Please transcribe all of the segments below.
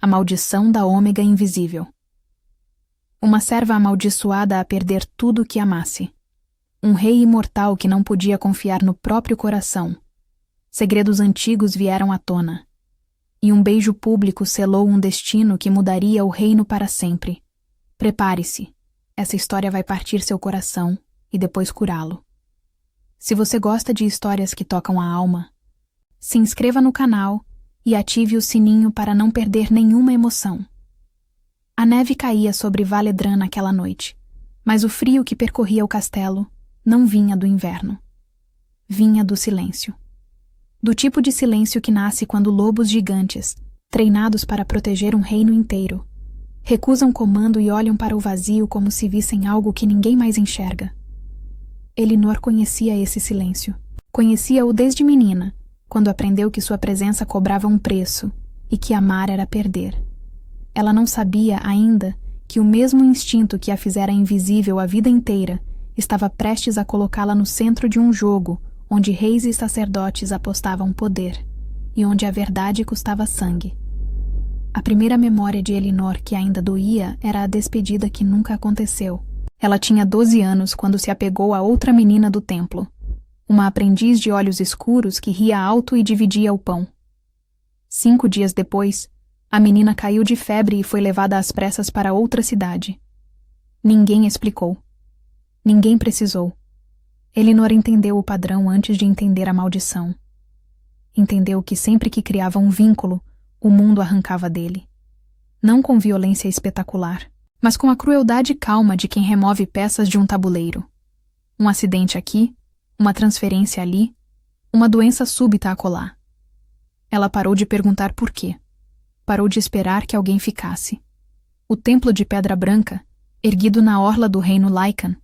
maldição da ômega invisível. Uma serva amaldiçoada a perder tudo o que amasse. Um rei imortal que não podia confiar no próprio coração. Segredos antigos vieram à tona. E um beijo público selou um destino que mudaria o reino para sempre. Prepare-se. Essa história vai partir seu coração e depois curá-lo. Se você gosta de histórias que tocam a alma, se inscreva no canal e ative o sininho para não perder nenhuma emoção. A neve caía sobre Valedran naquela noite, mas o frio que percorria o castelo não vinha do inverno. Vinha do silêncio. Do tipo de silêncio que nasce quando lobos gigantes, treinados para proteger um reino inteiro, recusam comando e olham para o vazio como se vissem algo que ninguém mais enxerga. Elinor conhecia esse silêncio. Conhecia-o desde menina, quando aprendeu que sua presença cobrava um preço e que amar era perder. Ela não sabia ainda que o mesmo instinto que a fizera invisível a vida inteira estava prestes a colocá-la no centro de um jogo onde reis e sacerdotes apostavam poder e onde a verdade custava sangue. A primeira memória de Elinor que ainda doía era a despedida que nunca aconteceu. Ela tinha 12 anos quando se apegou a outra menina do templo, uma aprendiz de olhos escuros que ria alto e dividia o pão. 5 dias depois, a menina caiu de febre e foi levada às pressas para outra cidade. Ninguém explicou. Ninguém precisou. Elinor entendeu o padrão antes de entender a maldição. Entendeu que sempre que criava um vínculo, o mundo arrancava dele. Não com violência espetacular, mas com a crueldade calma de quem remove peças de um tabuleiro. Um acidente aqui, uma transferência ali, uma doença súbita acolá. Ela parou de perguntar por quê. Parou de esperar que alguém ficasse. O templo de pedra branca, erguido na orla do reino Lycan,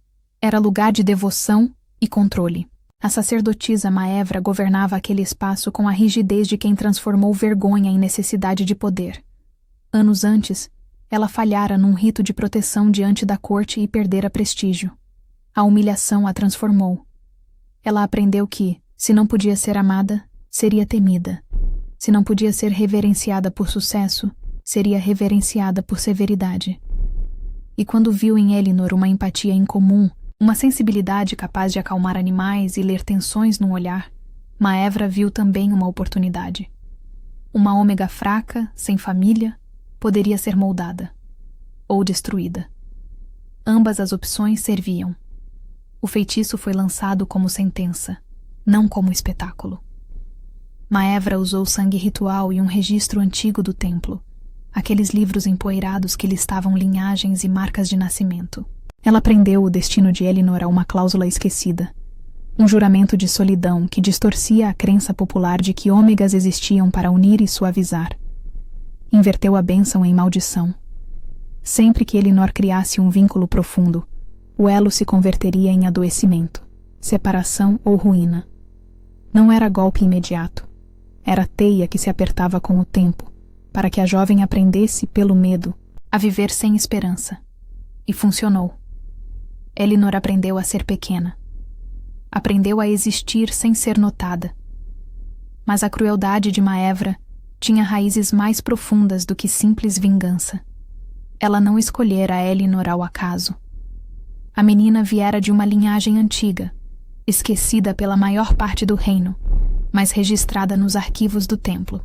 era lugar de devoção e controle. A sacerdotisa Maevra governava aquele espaço com a rigidez de quem transformou vergonha em necessidade de poder. Anos antes, ela falhara num rito de proteção diante da corte e perdera prestígio. A humilhação a transformou. Ela aprendeu que, se não podia ser amada, seria temida. Se não podia ser reverenciada por sucesso, seria reverenciada por severidade. E quando viu em Elinor uma empatia incomum, uma sensibilidade capaz de acalmar animais e ler tensões num olhar, Maevra viu também uma oportunidade. Uma ômega fraca, sem família, poderia ser moldada. Ou destruída. Ambas as opções serviam. O feitiço foi lançado como sentença, não como espetáculo. Maevra usou sangue ritual e um registro antigo do templo, aqueles livros empoeirados que listavam linhagens e marcas de nascimento. Ela prendeu o destino de Elinor a uma cláusula esquecida, um juramento de solidão que distorcia a crença popular de que ômegas existiam para unir e suavizar. Inverteu a bênção em maldição. Sempre que Elinor criasse um vínculo profundo, o elo se converteria em adoecimento, separação ou ruína. Não era golpe imediato. Era teia que se apertava com o tempo, para que a jovem aprendesse, pelo medo, a viver sem esperança. E funcionou. Elinor aprendeu a ser pequena. Aprendeu a existir sem ser notada. Mas a crueldade de Maevra tinha raízes mais profundas do que simples vingança. Ela não escolhera Elinor ao acaso. A menina viera de uma linhagem antiga, esquecida pela maior parte do reino, mas registrada nos arquivos do templo.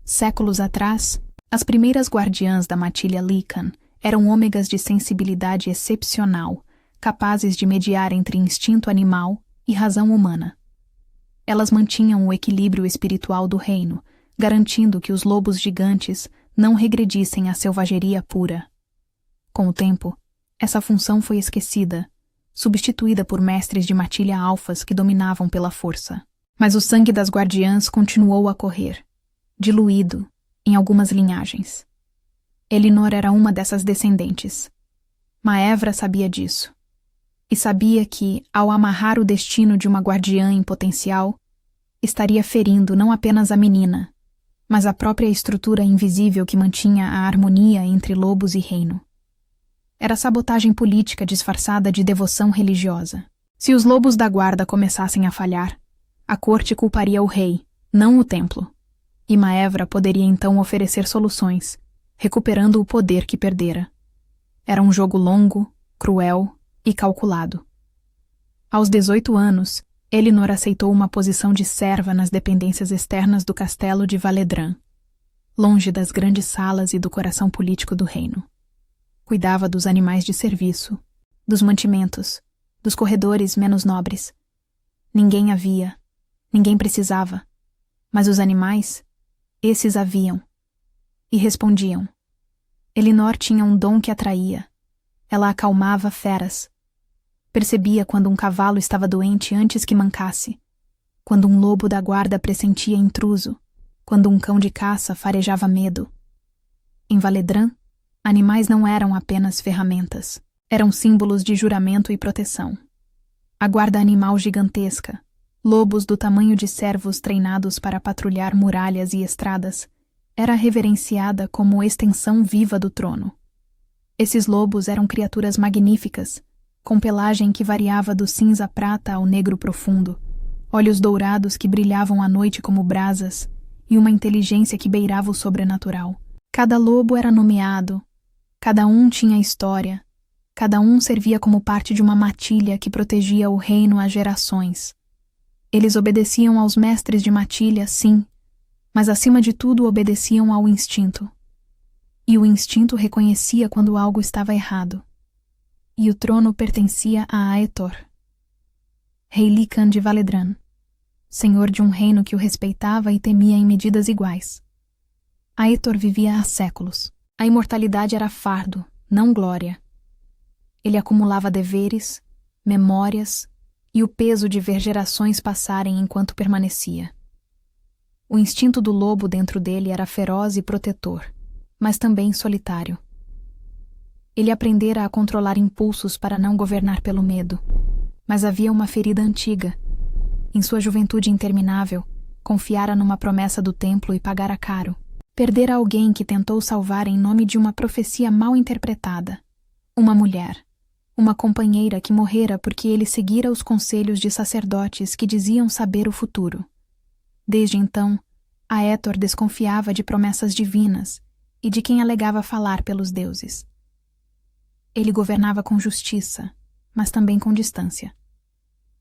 Séculos atrás, as primeiras guardiãs da matilha Lycan eram ômegas de sensibilidade excepcional, capazes de mediar entre instinto animal e razão humana. Elas mantinham o equilíbrio espiritual do reino, garantindo que os lobos gigantes não regredissem à selvageria pura. Com o tempo, essa função foi esquecida, substituída por mestres de matilha alfas que dominavam pela força. Mas o sangue das guardiãs continuou a correr, diluído em algumas linhagens. Elinor era uma dessas descendentes. Maevra sabia disso. E sabia que, ao amarrar o destino de uma guardiã em potencial, estaria ferindo não apenas a menina, mas a própria estrutura invisível que mantinha a harmonia entre lobos e reino. Era sabotagem política disfarçada de devoção religiosa. Se os lobos da guarda começassem a falhar, a corte culparia o rei, não o templo. E Maevra poderia então oferecer soluções, recuperando o poder que perdera. Era um jogo longo, cruel e calculado. Aos 18 anos, Elinor aceitou uma posição de serva nas dependências externas do castelo de Valedran, longe das grandes salas e do coração político do reino. Cuidava dos animais de serviço, dos mantimentos, dos corredores menos nobres. Ninguém havia, ninguém precisava, mas os animais, esses haviam, e respondiam. Elinor tinha um dom que atraía. Ela acalmava feras. Percebia quando um cavalo estava doente antes que mancasse, quando um lobo da guarda pressentia intruso, quando um cão de caça farejava medo. Em Valedran, animais não eram apenas ferramentas, eram símbolos de juramento e proteção. A guarda animal gigantesca, lobos do tamanho de servos treinados para patrulhar muralhas e estradas, era reverenciada como extensão viva do trono. Esses lobos eram criaturas magníficas, com pelagem que variava do cinza prata ao negro profundo, olhos dourados que brilhavam à noite como brasas e uma inteligência que beirava o sobrenatural. Cada lobo era nomeado, cada um tinha história, cada um servia como parte de uma matilha que protegia o reino há gerações. Eles obedeciam aos mestres de matilha, sim, mas acima de tudo obedeciam ao instinto. E o instinto reconhecia quando algo estava errado. E o trono pertencia a Aetor, rei Lican de Valedran, senhor de um reino que o respeitava e temia em medidas iguais. Aetor vivia há séculos. A imortalidade era fardo, não glória. Ele acumulava deveres, memórias e o peso de ver gerações passarem enquanto permanecia. O instinto do lobo dentro dele era feroz e protetor, mas também solitário. Ele aprendera a controlar impulsos para não governar pelo medo, mas havia uma ferida antiga. Em sua juventude interminável, confiara numa promessa do templo e pagara caro. Perdera alguém que tentou salvar em nome de uma profecia mal interpretada. Uma mulher, uma companheira que morrera porque ele seguira os conselhos de sacerdotes que diziam saber o futuro. Desde então, Aetor desconfiava de promessas divinas e de quem alegava falar pelos deuses. Ele governava com justiça, mas também com distância.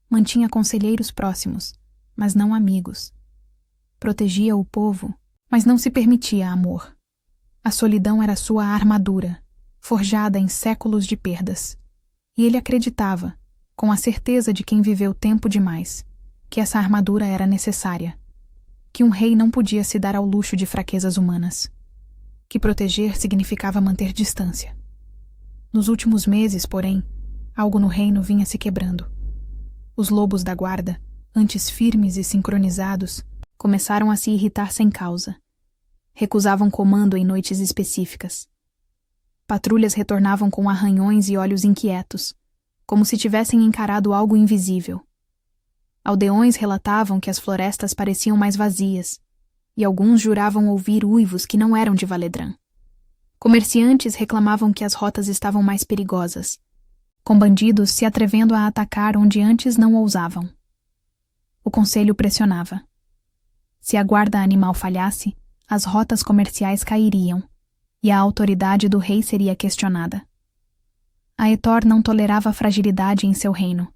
Mantinha conselheiros próximos, mas não amigos. Protegia o povo, mas não se permitia amor. A solidão era sua armadura, forjada em séculos de perdas. E ele acreditava, com a certeza de quem viveu tempo demais, que essa armadura era necessária, que um rei não podia se dar ao luxo de fraquezas humanas, que proteger significava manter distância. Nos últimos meses, porém, algo no reino vinha se quebrando. Os lobos da guarda, antes firmes e sincronizados, começaram a se irritar sem causa. Recusavam comando em noites específicas. Patrulhas retornavam com arranhões e olhos inquietos, como se tivessem encarado algo invisível. Aldeões relatavam que as florestas pareciam mais vazias, e alguns juravam ouvir uivos que não eram de Valedran. Comerciantes reclamavam que as rotas estavam mais perigosas, com bandidos se atrevendo a atacar onde antes não ousavam. O conselho pressionava. Se a guarda animal falhasse, as rotas comerciais cairiam, e a autoridade do rei seria questionada. Aetor não tolerava fragilidade em seu reino,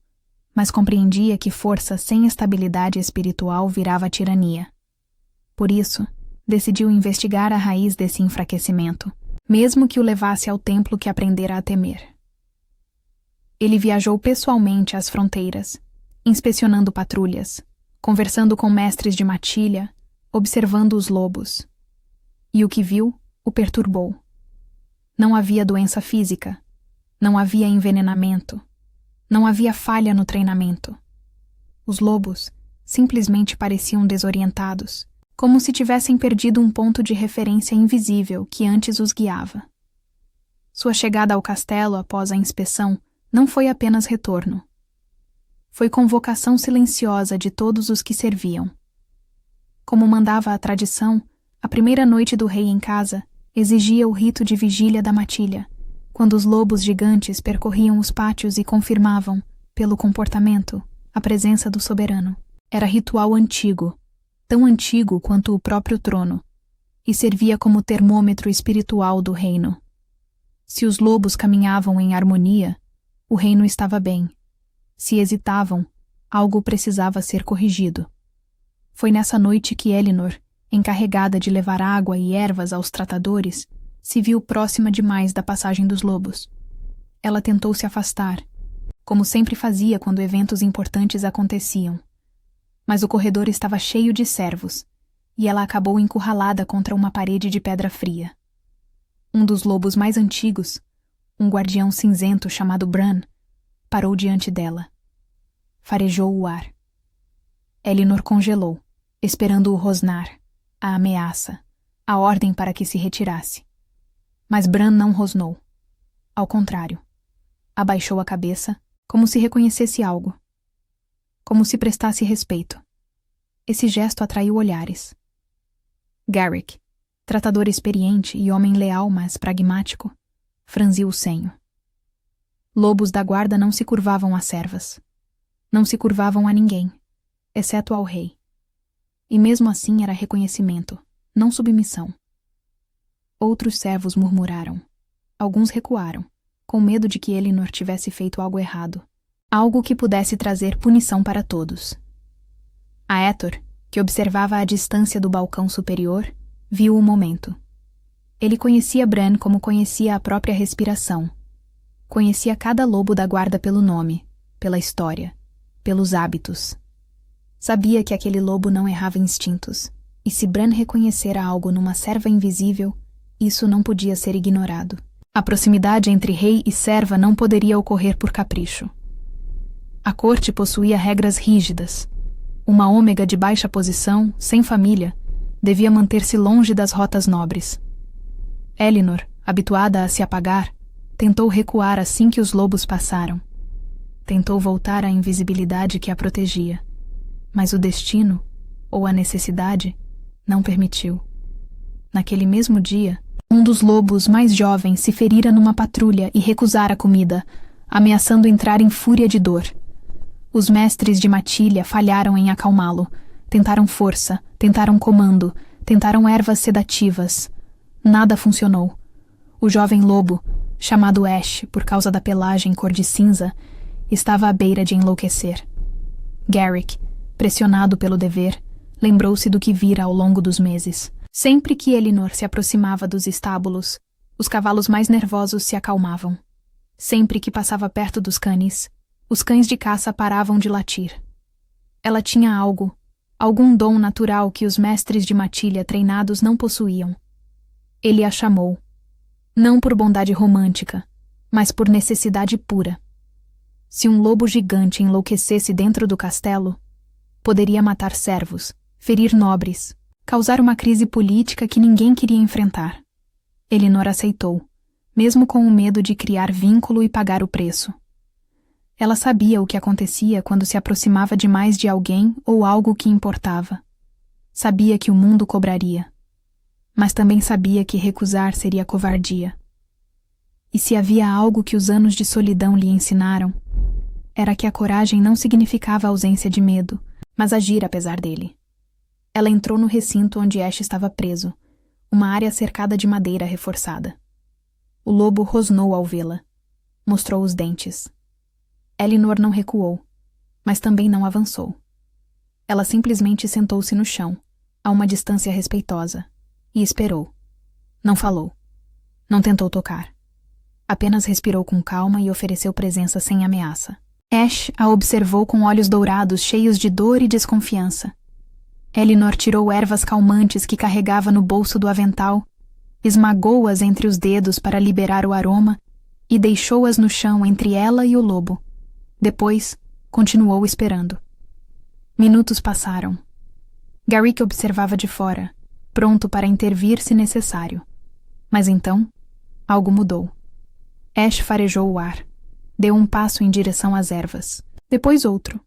mas compreendia que força sem estabilidade espiritual virava tirania. Por isso, decidiu investigar a raiz desse enfraquecimento, mesmo que o levasse ao templo que aprendera a temer. Ele viajou pessoalmente às fronteiras, inspecionando patrulhas, conversando com mestres de matilha, observando os lobos. E o que viu o perturbou. Não havia doença física, não havia envenenamento, não havia falha no treinamento. Os lobos simplesmente pareciam desorientados, como se tivessem perdido um ponto de referência invisível que antes os guiava. Sua chegada ao castelo após a inspeção não foi apenas retorno. Foi convocação silenciosa de todos os que serviam. Como mandava a tradição, a primeira noite do rei em casa exigia o rito de vigília da matilha, quando os lobos gigantes percorriam os pátios e confirmavam, pelo comportamento, a presença do soberano. Era ritual antigo, tão antigo quanto o próprio trono, e servia como termômetro espiritual do reino. Se os lobos caminhavam em harmonia, o reino estava bem. Se hesitavam, algo precisava ser corrigido. Foi nessa noite que Elinor, encarregada de levar água e ervas aos tratadores, se viu próxima demais da passagem dos lobos. Ela tentou se afastar, como sempre fazia quando eventos importantes aconteciam. Mas o corredor estava cheio de servos, e ela acabou encurralada contra uma parede de pedra fria. Um dos lobos mais antigos, um guardião cinzento chamado Bran, parou diante dela. Farejou o ar. Elinor congelou, esperando-o rosnar, a ameaça, a ordem para que se retirasse. Mas Bran não rosnou. Ao contrário, abaixou a cabeça, como se reconhecesse algo. Como se prestasse respeito. Esse gesto atraiu olhares. Garrick, tratador experiente e homem leal, mas pragmático, franziu o senho. Lobos da guarda não se curvavam às servas. Não se curvavam a ninguém, exceto ao rei. E mesmo assim era reconhecimento, não submissão. Outros servos murmuraram. Alguns recuaram, com medo de que Elinor tivesse feito algo errado. Algo que pudesse trazer punição para todos. Aetor, que observava à distância do balcão superior, viu o momento. Ele conhecia Bran como conhecia a própria respiração. Conhecia cada lobo da guarda pelo nome, pela história, pelos hábitos. Sabia que aquele lobo não errava instintos, e se Bran reconhecera algo numa serva invisível, isso não podia ser ignorado. A proximidade entre rei e serva não poderia ocorrer por capricho. A corte possuía regras rígidas. Uma ômega de baixa posição, sem família, devia manter-se longe das rotas nobres. Elinor, habituada a se apagar, tentou recuar assim que os lobos passaram. Tentou voltar à invisibilidade que a protegia. Mas o destino, ou a necessidade, não permitiu. Naquele mesmo dia, um dos lobos mais jovens se ferira numa patrulha e recusara comida, ameaçando entrar em fúria de dor. Os mestres de matilha falharam em acalmá-lo. Tentaram força, tentaram comando, tentaram ervas sedativas. Nada funcionou. O jovem lobo, chamado Ash por causa da pelagem cor de cinza, estava à beira de enlouquecer. Garrick, pressionado pelo dever, lembrou-se do que vira ao longo dos meses. Sempre que Elinor se aproximava dos estábulos, os cavalos mais nervosos se acalmavam. Sempre que passava perto dos canis, os cães de caça paravam de latir. Ela tinha algo, algum dom natural que os mestres de matilha treinados não possuíam. Ele a chamou, não por bondade romântica, mas por necessidade pura. Se um lobo gigante enlouquecesse dentro do castelo, poderia matar servos, ferir nobres, causar uma crise política que ninguém queria enfrentar. Elinor aceitou, mesmo com o medo de criar vínculo e pagar o preço. Ela sabia o que acontecia quando se aproximava demais de alguém ou algo que importava. Sabia que o mundo cobraria. Mas também sabia que recusar seria covardia. E se havia algo que os anos de solidão lhe ensinaram, era que a coragem não significava ausência de medo, mas agir apesar dele. Ela entrou no recinto onde Ash estava preso, uma área cercada de madeira reforçada. O lobo rosnou ao vê-la. Mostrou os dentes. Elinor não recuou, mas também não avançou. Ela simplesmente sentou-se no chão, a uma distância respeitosa, e esperou. Não falou. Não tentou tocar. Apenas respirou com calma e ofereceu presença sem ameaça. Ash a observou com olhos dourados cheios de dor e desconfiança. Elinor tirou ervas calmantes que carregava no bolso do avental, esmagou-as entre os dedos para liberar o aroma e deixou-as no chão entre ela e o lobo. Depois, continuou esperando. Minutos passaram. Garrick observava de fora, pronto para intervir se necessário. Mas então, algo mudou. Ash farejou o ar. Deu um passo em direção às ervas. Depois outro.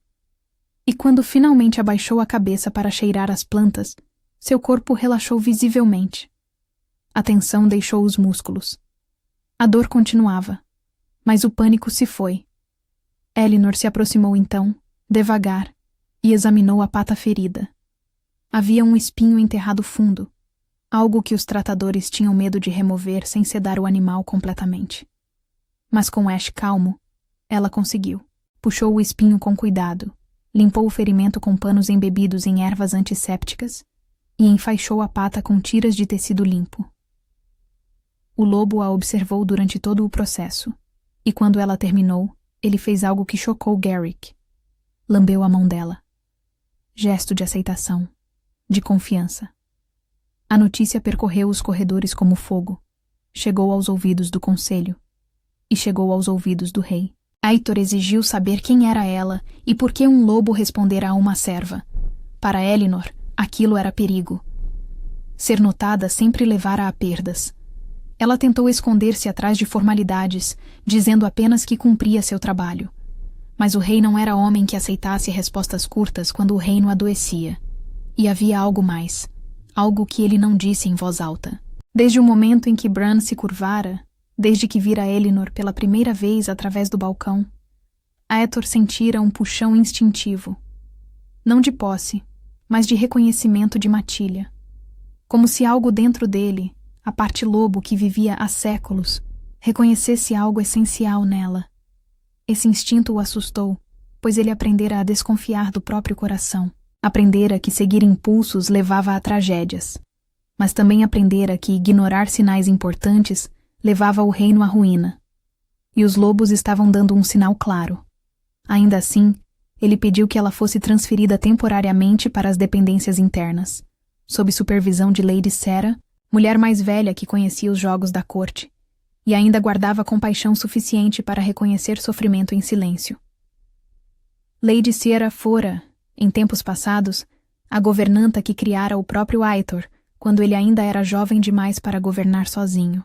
E quando finalmente abaixou a cabeça para cheirar as plantas, seu corpo relaxou visivelmente. A tensão deixou os músculos. A dor continuava, mas o pânico se foi. Elinor se aproximou então, devagar, e examinou a pata ferida. Havia um espinho enterrado fundo, algo que os tratadores tinham medo de remover sem sedar o animal completamente. Mas com Ash calmo, ela conseguiu. Puxou o espinho com cuidado, limpou o ferimento com panos embebidos em ervas antissépticas e enfaixou a pata com tiras de tecido limpo. O lobo a observou durante todo o processo, e quando ela terminou, ele fez algo que chocou Garrick. Lambeu a mão dela. Gesto de aceitação, de confiança. A notícia percorreu os corredores como fogo, chegou aos ouvidos do conselho, e chegou aos ouvidos do rei. Aitor exigiu saber quem era ela e por que um lobo respondera a uma serva. Para Elinor, aquilo era perigo. Ser notada sempre levara a perdas. Ela tentou esconder-se atrás de formalidades, dizendo apenas que cumpria seu trabalho. Mas o rei não era homem que aceitasse respostas curtas quando o reino adoecia. E havia algo mais, algo que ele não disse em voz alta. Desde o momento em que Bran se curvara, desde que vira Elinor pela primeira vez através do balcão, Aetor sentira um puxão instintivo. Não de posse, mas de reconhecimento de matilha. Como se algo dentro dele, a parte lobo que vivia há séculos, reconhecesse algo essencial nela. Esse instinto o assustou, pois ele aprendera a desconfiar do próprio coração. Aprendera que seguir impulsos levava a tragédias. Mas também aprendera que ignorar sinais importantes levava o reino à ruína. E os lobos estavam dando um sinal claro. Ainda assim, ele pediu que ela fosse transferida temporariamente para as dependências internas, sob supervisão de Lady Sera, mulher mais velha que conhecia os jogos da corte, e ainda guardava compaixão suficiente para reconhecer sofrimento em silêncio. Lady Sera fora, em tempos passados, a governanta que criara o próprio Aitor, quando ele ainda era jovem demais para governar sozinho.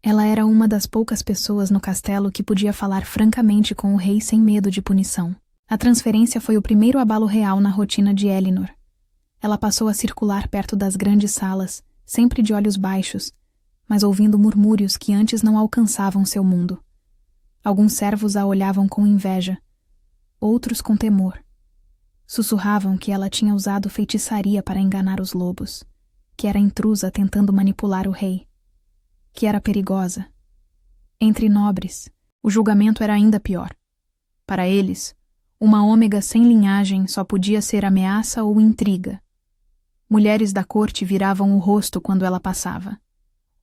Ela era uma das poucas pessoas no castelo que podia falar francamente com o rei sem medo de punição. A transferência foi o primeiro abalo real na rotina de Elinor. Ela passou a circular perto das grandes salas, sempre de olhos baixos, mas ouvindo murmúrios que antes não alcançavam seu mundo. Alguns servos a olhavam com inveja, outros com temor. Sussurravam que ela tinha usado feitiçaria para enganar os lobos, que era intrusa tentando manipular o rei, que era perigosa. Entre nobres, o julgamento era ainda pior. Para eles, uma ômega sem linhagem só podia ser ameaça ou intriga. Mulheres da corte viravam o rosto quando ela passava.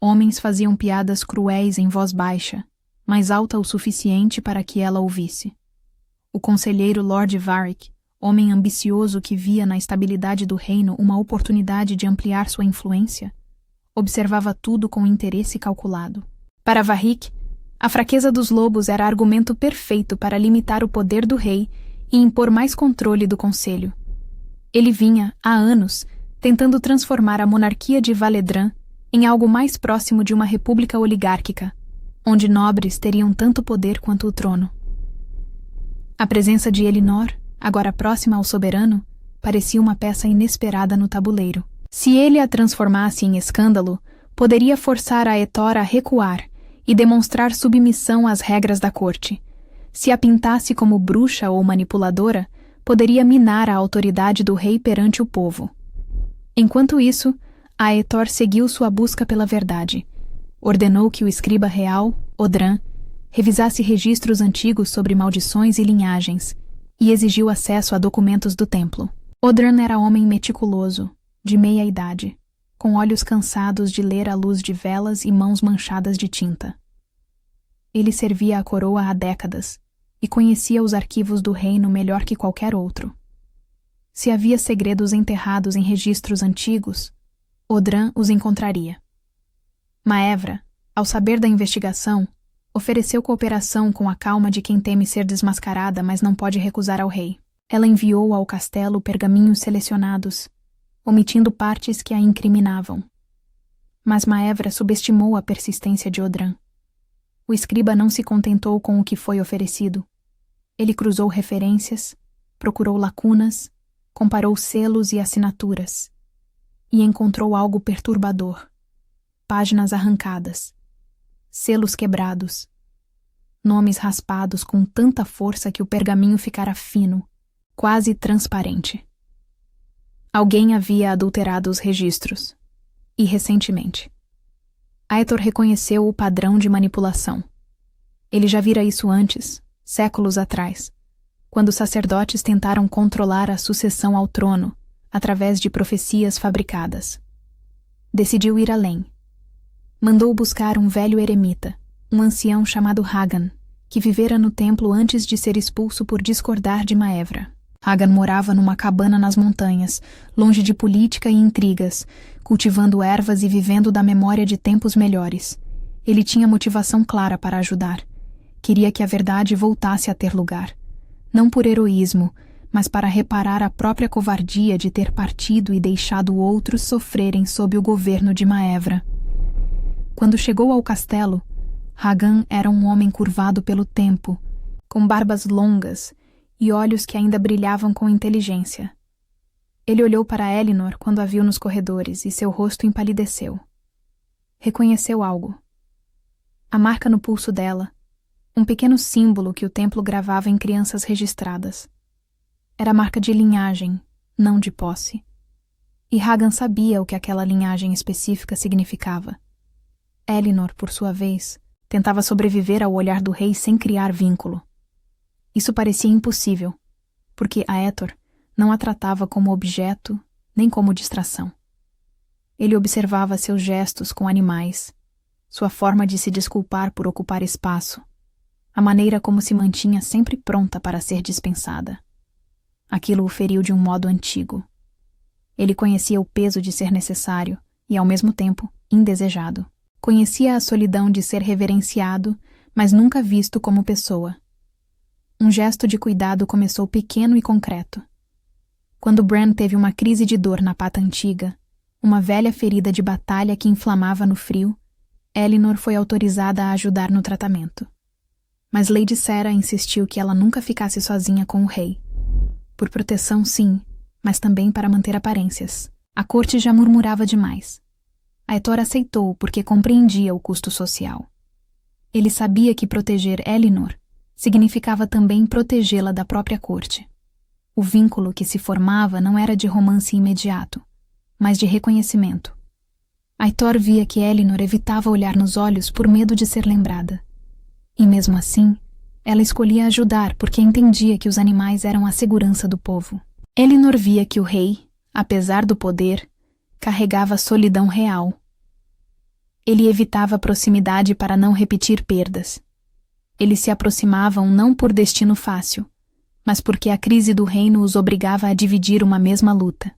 Homens faziam piadas cruéis em voz baixa, mais alta o suficiente para que ela ouvisse. O conselheiro Lord Varric, homem ambicioso que via na estabilidade do reino uma oportunidade de ampliar sua influência, observava tudo com interesse calculado. Para Varric, a fraqueza dos lobos era argumento perfeito para limitar o poder do rei e impor mais controle do conselho. Ele vinha, há anos, tentando transformar a monarquia de Valedran em algo mais próximo de uma república oligárquica, onde nobres teriam tanto poder quanto o trono. A presença de Elinor, agora próxima ao soberano, parecia uma peça inesperada no tabuleiro. Se ele a transformasse em escândalo, poderia forçar a Aetor a recuar e demonstrar submissão às regras da corte. Se a pintasse como bruxa ou manipuladora, poderia minar a autoridade do rei perante o povo. Enquanto isso, Aetor seguiu sua busca pela verdade. Ordenou que o escriba real, Odran, revisasse registros antigos sobre maldições e linhagens, e exigiu acesso a documentos do templo. Odran era homem meticuloso, de meia idade, com olhos cansados de ler à luz de velas e mãos manchadas de tinta. Ele servia a coroa há décadas e conhecia os arquivos do reino melhor que qualquer outro. Se havia segredos enterrados em registros antigos, Odran os encontraria. Maevra, ao saber da investigação, ofereceu cooperação com a calma de quem teme ser desmascarada, mas não pode recusar ao rei. Ela enviou ao castelo pergaminhos selecionados, omitindo partes que a incriminavam. Mas Maevra subestimou a persistência de Odran. O escriba não se contentou com o que foi oferecido. Ele cruzou referências, procurou lacunas, comparou selos e assinaturas, e encontrou algo perturbador. Páginas arrancadas, selos quebrados, nomes raspados com tanta força que o pergaminho ficara fino, quase transparente. Alguém havia adulterado os registros. E recentemente. Aetor reconheceu o padrão de manipulação. Ele já vira isso antes, séculos atrás, quando os sacerdotes tentaram controlar a sucessão ao trono através de profecias fabricadas. Decidiu ir além. Mandou buscar um velho eremita, um ancião chamado Hagan, que vivera no templo antes de ser expulso por discordar de Maevra. Hagan morava numa cabana nas montanhas, longe de política e intrigas, cultivando ervas e vivendo da memória de tempos melhores. Ele tinha motivação clara para ajudar. Queria que a verdade voltasse a ter lugar. Não por heroísmo, mas para reparar a própria covardia de ter partido e deixado outros sofrerem sob o governo de Maevra. Quando chegou ao castelo, Hagan era um homem curvado pelo tempo, com barbas longas e olhos que ainda brilhavam com inteligência. Ele olhou para Elinor quando a viu nos corredores e seu rosto empalideceu. Reconheceu algo. A marca no pulso dela, um pequeno símbolo que o templo gravava em crianças registradas. Era marca de linhagem, não de posse. E Hagan sabia o que aquela linhagem específica significava. Elinor, por sua vez, tentava sobreviver ao olhar do rei sem criar vínculo. Isso parecia impossível, porque Aetor não a tratava como objeto nem como distração. Ele observava seus gestos com animais, sua forma de se desculpar por ocupar espaço, a maneira como se mantinha sempre pronta para ser dispensada. Aquilo o feriu de um modo antigo. Ele conhecia o peso de ser necessário e, ao mesmo tempo, indesejado. Conhecia a solidão de ser reverenciado, mas nunca visto como pessoa. Um gesto de cuidado começou pequeno e concreto. Quando Bran teve uma crise de dor na pata antiga, uma velha ferida de batalha que inflamava no frio, Elinor foi autorizada a ajudar no tratamento. Mas Lady Sera insistiu que ela nunca ficasse sozinha com o rei. Por proteção, sim, mas também para manter aparências. A corte já murmurava demais. Aetor aceitou porque compreendia o custo social. Ele sabia que proteger Elinor significava também protegê-la da própria corte. O vínculo que se formava não era de romance imediato, mas de reconhecimento. Aetor via que Elinor evitava olhar nos olhos por medo de ser lembrada. E mesmo assim, ela escolhia ajudar porque entendia que os animais eram a segurança do povo. Elinor via que o rei, apesar do poder, carregava solidão real. Ele evitava a proximidade para não repetir perdas. Eles se aproximavam não por destino fácil, mas porque a crise do reino os obrigava a dividir uma mesma luta.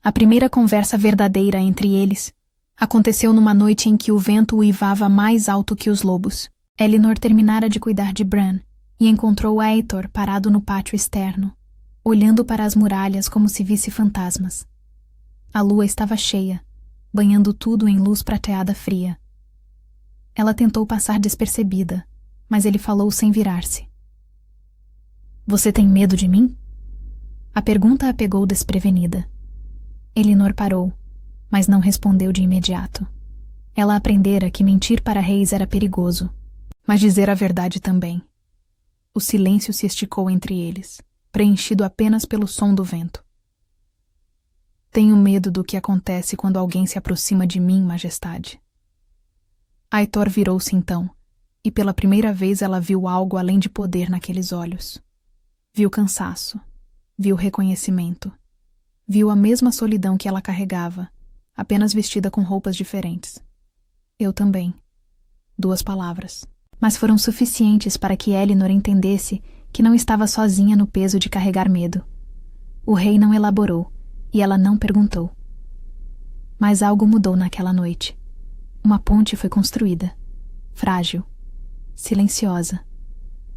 A primeira conversa verdadeira entre eles aconteceu numa noite em que o vento uivava mais alto que os lobos. Elinor terminara de cuidar de Bran e encontrou Aetor parado no pátio externo, olhando para as muralhas como se visse fantasmas. A lua estava cheia, banhando tudo em luz prateada fria. Ela tentou passar despercebida, mas ele falou sem virar-se. "Você tem medo de mim?" A pergunta a pegou desprevenida. Elinor parou, mas não respondeu de imediato. Ela aprendera que mentir para reis era perigoso, mas dizer a verdade também. O silêncio se esticou entre eles, preenchido apenas pelo som do vento. "Tenho medo do que acontece quando alguém se aproxima de mim, Majestade." Aetor virou-se então, e pela primeira vez ela viu algo além de poder naqueles olhos. Viu cansaço, viu reconhecimento, viu a mesma solidão que ela carregava, apenas vestida com roupas diferentes. "Eu também." 2 palavras. Mas foram suficientes para que Elinor entendesse que não estava sozinha no peso de carregar medo. O rei não elaborou, e ela não perguntou. Mas algo mudou naquela noite. Uma ponte foi construída, frágil, silenciosa,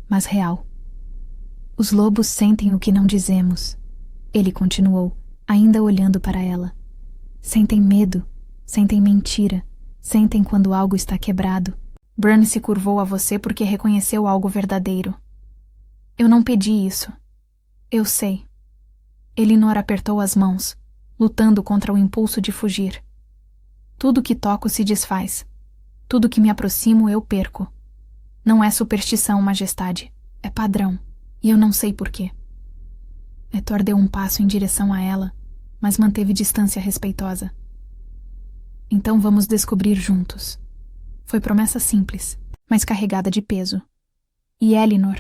mas real. "Os lobos sentem o que não dizemos," ele continuou, ainda olhando para ela. "Sentem medo, sentem mentira, sentem quando algo está quebrado. Bran se curvou a você porque reconheceu algo verdadeiro. Eu não pedi isso. Eu sei." Elinor apertou as mãos, lutando contra o impulso de fugir. "Tudo que toco se desfaz. Tudo que me aproximo eu perco. Não é superstição, Majestade. É padrão. E eu não sei porquê." Etor deu um passo em direção a ela, mas manteve distância respeitosa. Então vamos descobrir juntos. Foi promessa simples, mas carregada de peso. E Elinor,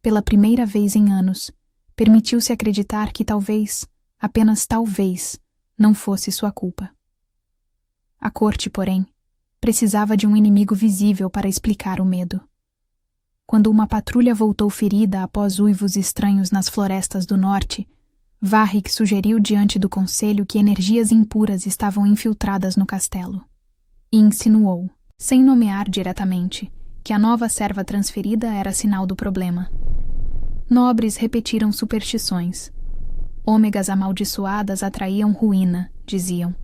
pela primeira vez em anos, permitiu-se acreditar que talvez, apenas talvez, não fosse sua culpa. A corte, porém, precisava de um inimigo visível para explicar o medo. Quando uma patrulha voltou ferida após uivos estranhos nas florestas do norte, Varric sugeriu diante do conselho que energias impuras estavam infiltradas no castelo. E insinuou, sem nomear diretamente, que a nova serva transferida era sinal do problema. Nobres repetiram superstições. Ômegas amaldiçoadas atraíam ruína, diziam.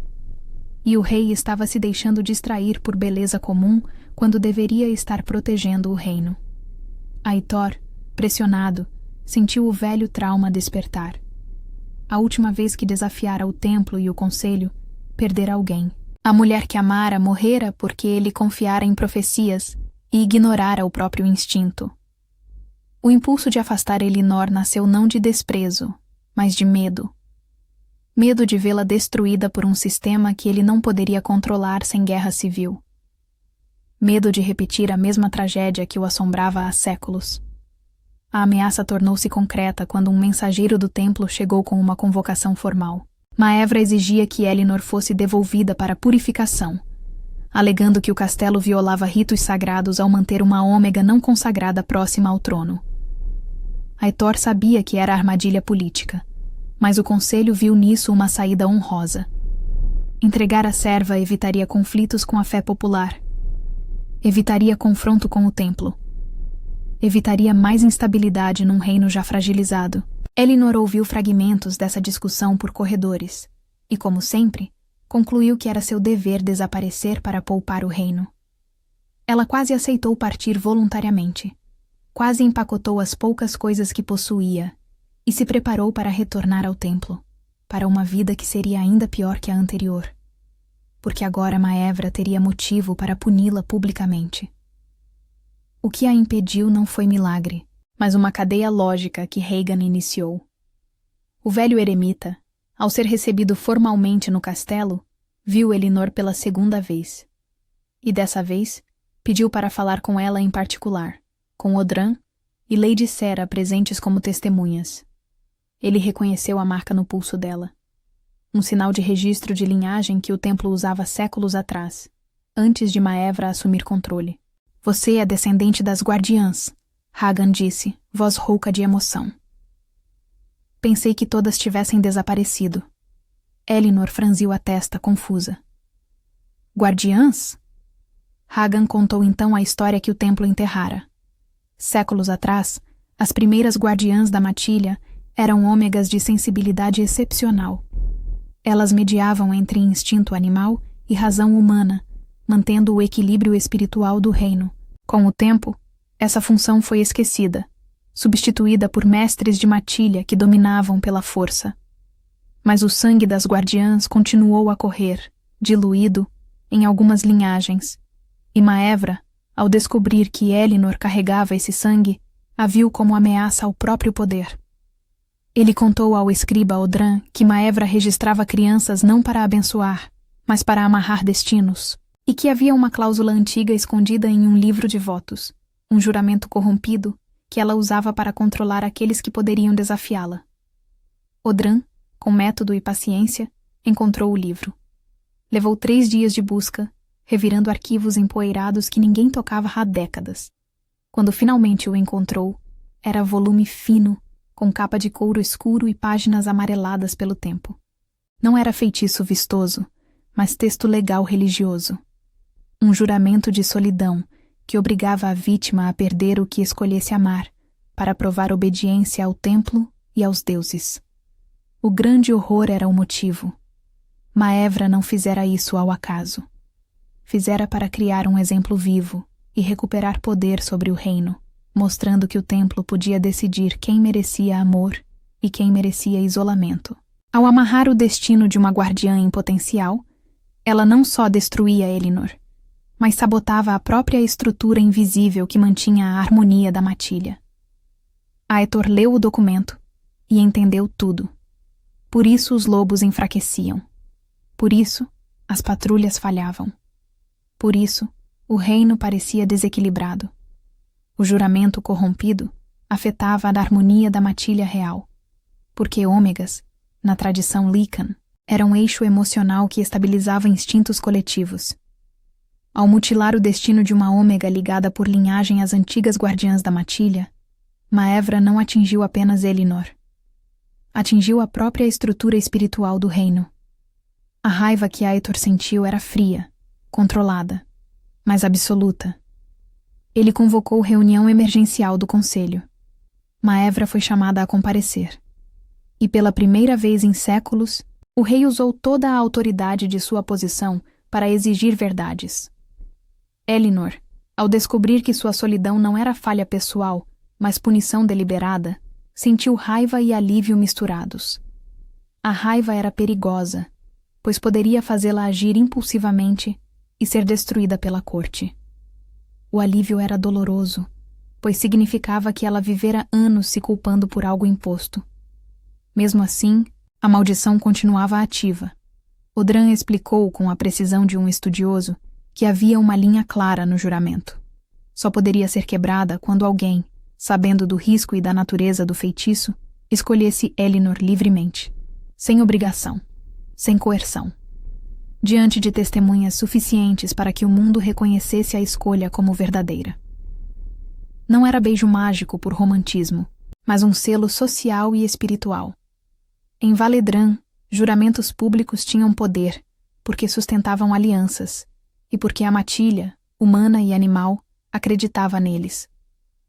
E o rei estava se deixando distrair por beleza comum quando deveria estar protegendo o reino. Aitor, pressionado, sentiu o velho trauma despertar. A última vez que desafiara o templo e o conselho, perdera alguém. A mulher que amara morrera porque ele confiara em profecias e ignorara o próprio instinto. O impulso de afastar Elinor nasceu não de desprezo, mas de medo. Medo de vê-la destruída por um sistema que ele não poderia controlar sem guerra civil. Medo de repetir a mesma tragédia que o assombrava há séculos. A ameaça tornou-se concreta quando um mensageiro do templo chegou com uma convocação formal. Maevra exigia que Elinor fosse devolvida para purificação, alegando que o castelo violava ritos sagrados ao manter uma ômega não consagrada próxima ao trono. Aitor sabia que era armadilha política, mas o conselho viu nisso uma saída honrosa. Entregar a serva evitaria conflitos com a fé popular, evitaria confronto com o templo, evitaria mais instabilidade num reino já fragilizado. Elinor ouviu fragmentos dessa discussão por corredores e, como sempre, concluiu que era seu dever desaparecer para poupar o reino. Ela quase aceitou partir voluntariamente, quase empacotou as poucas coisas que possuía e se preparou para retornar ao templo, para uma vida que seria ainda pior que a anterior, porque agora Maevra teria motivo para puni-la publicamente. O que a impediu não foi milagre, mas uma cadeia lógica que Rhaegar iniciou. O velho eremita, ao ser recebido formalmente no castelo, viu Elinor pela segunda vez. E dessa vez, pediu para falar com ela em particular, com Odran e Lady Sera presentes como testemunhas. Ele reconheceu a marca no pulso dela. Um sinal de registro de linhagem que o templo usava séculos atrás, antes de Maevra assumir controle. Você é descendente das guardiãs, Hagan disse, voz rouca de emoção. Pensei que todas tivessem desaparecido. Elinor franziu a testa, confusa. Guardiãs? Hagan contou então a história que o templo enterrara. Séculos atrás, as primeiras guardiãs da matilha eram ômegas de sensibilidade excepcional. Elas mediavam entre instinto animal e razão humana, mantendo o equilíbrio espiritual do reino. Com o tempo, essa função foi esquecida, substituída por mestres de matilha que dominavam pela força. Mas o sangue das guardiãs continuou a correr, diluído, em algumas linhagens, e Maevra, ao descobrir que Elinor carregava esse sangue, a viu como ameaça ao próprio poder. Ele contou ao escriba Odran que Maevra registrava crianças não para abençoar, mas para amarrar destinos, e que havia uma cláusula antiga escondida em um livro de votos, um juramento corrompido que ela usava para controlar aqueles que poderiam desafiá-la. Odran, com método e paciência, encontrou o livro. Levou 3 dias de busca, revirando arquivos empoeirados que ninguém tocava há décadas. Quando finalmente o encontrou, era volume fino, com capa de couro escuro e páginas amareladas pelo tempo. Não era feitiço vistoso, mas texto legal religioso. Um juramento de solidão que obrigava a vítima a perder o que escolhesse amar, para provar obediência ao templo e aos deuses. O grande horror era o motivo. Maevra não fizera isso ao acaso. Fizera para criar um exemplo vivo e recuperar poder sobre o reino, mostrando que o templo podia decidir quem merecia amor e quem merecia isolamento. Ao amarrar o destino de uma guardiã em potencial, ela não só destruía Elinor, mas sabotava a própria estrutura invisível que mantinha a harmonia da matilha. Aetor leu o documento e entendeu tudo. Por isso os lobos enfraqueciam. Por isso as patrulhas falhavam. Por isso o reino parecia desequilibrado. O juramento corrompido afetava a harmonia da matilha real, porque ômegas, na tradição Lycan, era um eixo emocional que estabilizava instintos coletivos. Ao mutilar o destino de uma ômega ligada por linhagem às antigas guardiãs da matilha, Maevra não atingiu apenas Elinor. Atingiu a própria estrutura espiritual do reino. A raiva que Aetor sentiu era fria, controlada, mas absoluta. Ele convocou reunião emergencial do conselho. Maevra foi chamada a comparecer. E pela primeira vez em séculos, o rei usou toda a autoridade de sua posição para exigir verdades. Elinor, ao descobrir que sua solidão não era falha pessoal, mas punição deliberada, sentiu raiva e alívio misturados. A raiva era perigosa, pois poderia fazê-la agir impulsivamente e ser destruída pela corte. O alívio era doloroso, pois significava que ela vivera anos se culpando por algo imposto. Mesmo assim, a maldição continuava ativa. Odran explicou com a precisão de um estudioso que havia uma linha clara no juramento. Só poderia ser quebrada quando alguém, sabendo do risco e da natureza do feitiço, escolhesse Elinor livremente, sem obrigação, sem coerção, diante de testemunhas suficientes para que o mundo reconhecesse a escolha como verdadeira. Não era beijo mágico por romantismo, mas um selo social e espiritual. Em Valedran, juramentos públicos tinham poder, porque sustentavam alianças, e porque a matilha, humana e animal, acreditava neles.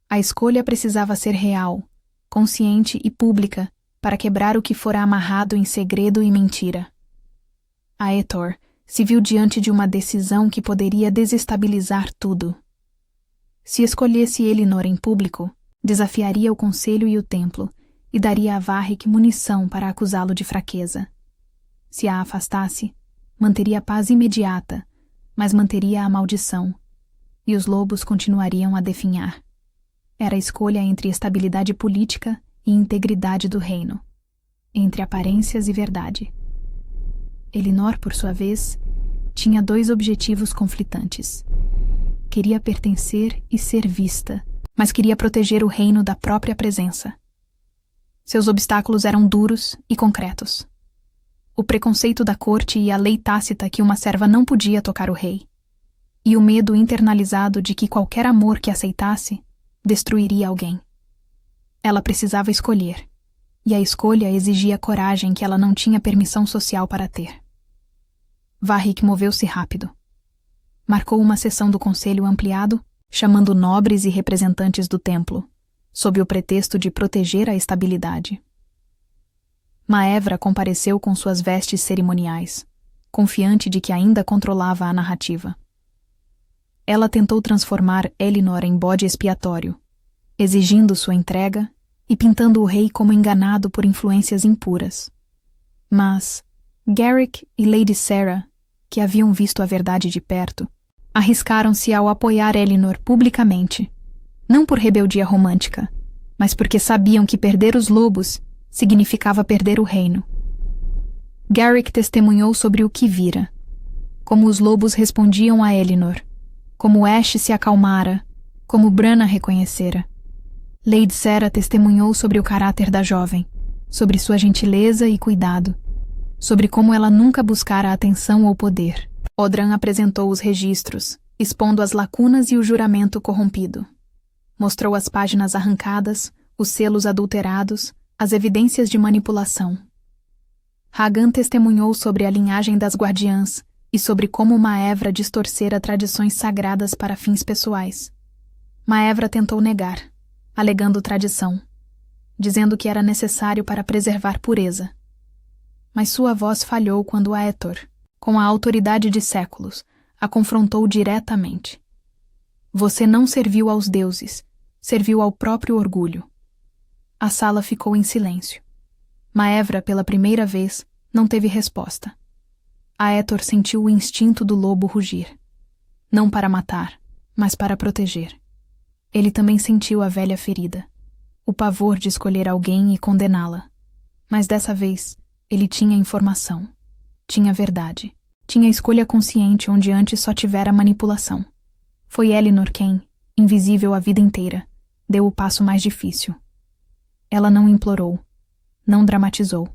A escolha precisava ser real, consciente e pública para quebrar o que fora amarrado em segredo e mentira. Aetor se viu diante de uma decisão que poderia desestabilizar tudo. Se escolhesse Elinor em público, desafiaria o conselho e o templo, e daria a Varric munição para acusá-lo de fraqueza. Se a afastasse, manteria a paz imediata, mas manteria a maldição, e os lobos continuariam a definhar. Era a escolha entre estabilidade política e integridade do reino, entre aparências e verdade. Elinor, por sua vez, tinha dois objetivos conflitantes. Queria pertencer e ser vista, mas queria proteger o reino da própria presença. Seus obstáculos eram duros e concretos. O preconceito da corte e a lei tácita que uma serva não podia tocar o rei, e o medo internalizado de que qualquer amor que aceitasse destruiria alguém. Ela precisava escolher, e a escolha exigia coragem que ela não tinha permissão social para ter. Varric moveu-se rápido. Marcou uma sessão do conselho ampliado, chamando nobres e representantes do templo, sob o pretexto de proteger a estabilidade. Maevra compareceu com suas vestes cerimoniais, confiante de que ainda controlava a narrativa. Ela tentou transformar Elinor em bode expiatório, exigindo sua entrega e pintando o rei como enganado por influências impuras. Mas Garrick e Lady Sarah, que haviam visto a verdade de perto, arriscaram-se ao apoiar Elinor publicamente, não por rebeldia romântica, mas porque sabiam que perder os lobos significava perder o reino. Garrick testemunhou sobre o que vira, como os lobos respondiam a Elinor, como Ash se acalmara, como Bran a reconhecera. Lady Sarah testemunhou sobre o caráter da jovem, sobre sua gentileza e cuidado, sobre como ela nunca buscara atenção ou poder. Odran apresentou os registros, expondo as lacunas e o juramento corrompido. Mostrou as páginas arrancadas, os selos adulterados, as evidências de manipulação. Hagan testemunhou sobre a linhagem das guardiãs e sobre como Maevra distorcera tradições sagradas para fins pessoais. Maevra tentou negar, alegando tradição, dizendo que era necessário para preservar pureza. Mas sua voz falhou quando Aetor, com a autoridade de séculos, a confrontou diretamente. Você não serviu aos deuses, serviu ao próprio orgulho. A sala ficou em silêncio. Maevra, pela primeira vez, não teve resposta. Aetor sentiu o instinto do lobo rugir. Não para matar, mas para proteger. Ele também sentiu a velha ferida, o pavor de escolher alguém e condená-la. Mas dessa vez, ele tinha informação. Tinha verdade. Tinha escolha consciente onde antes só tivera manipulação. Foi Elinor quem, invisível a vida inteira, deu o passo mais difícil. Ela não implorou. Não dramatizou.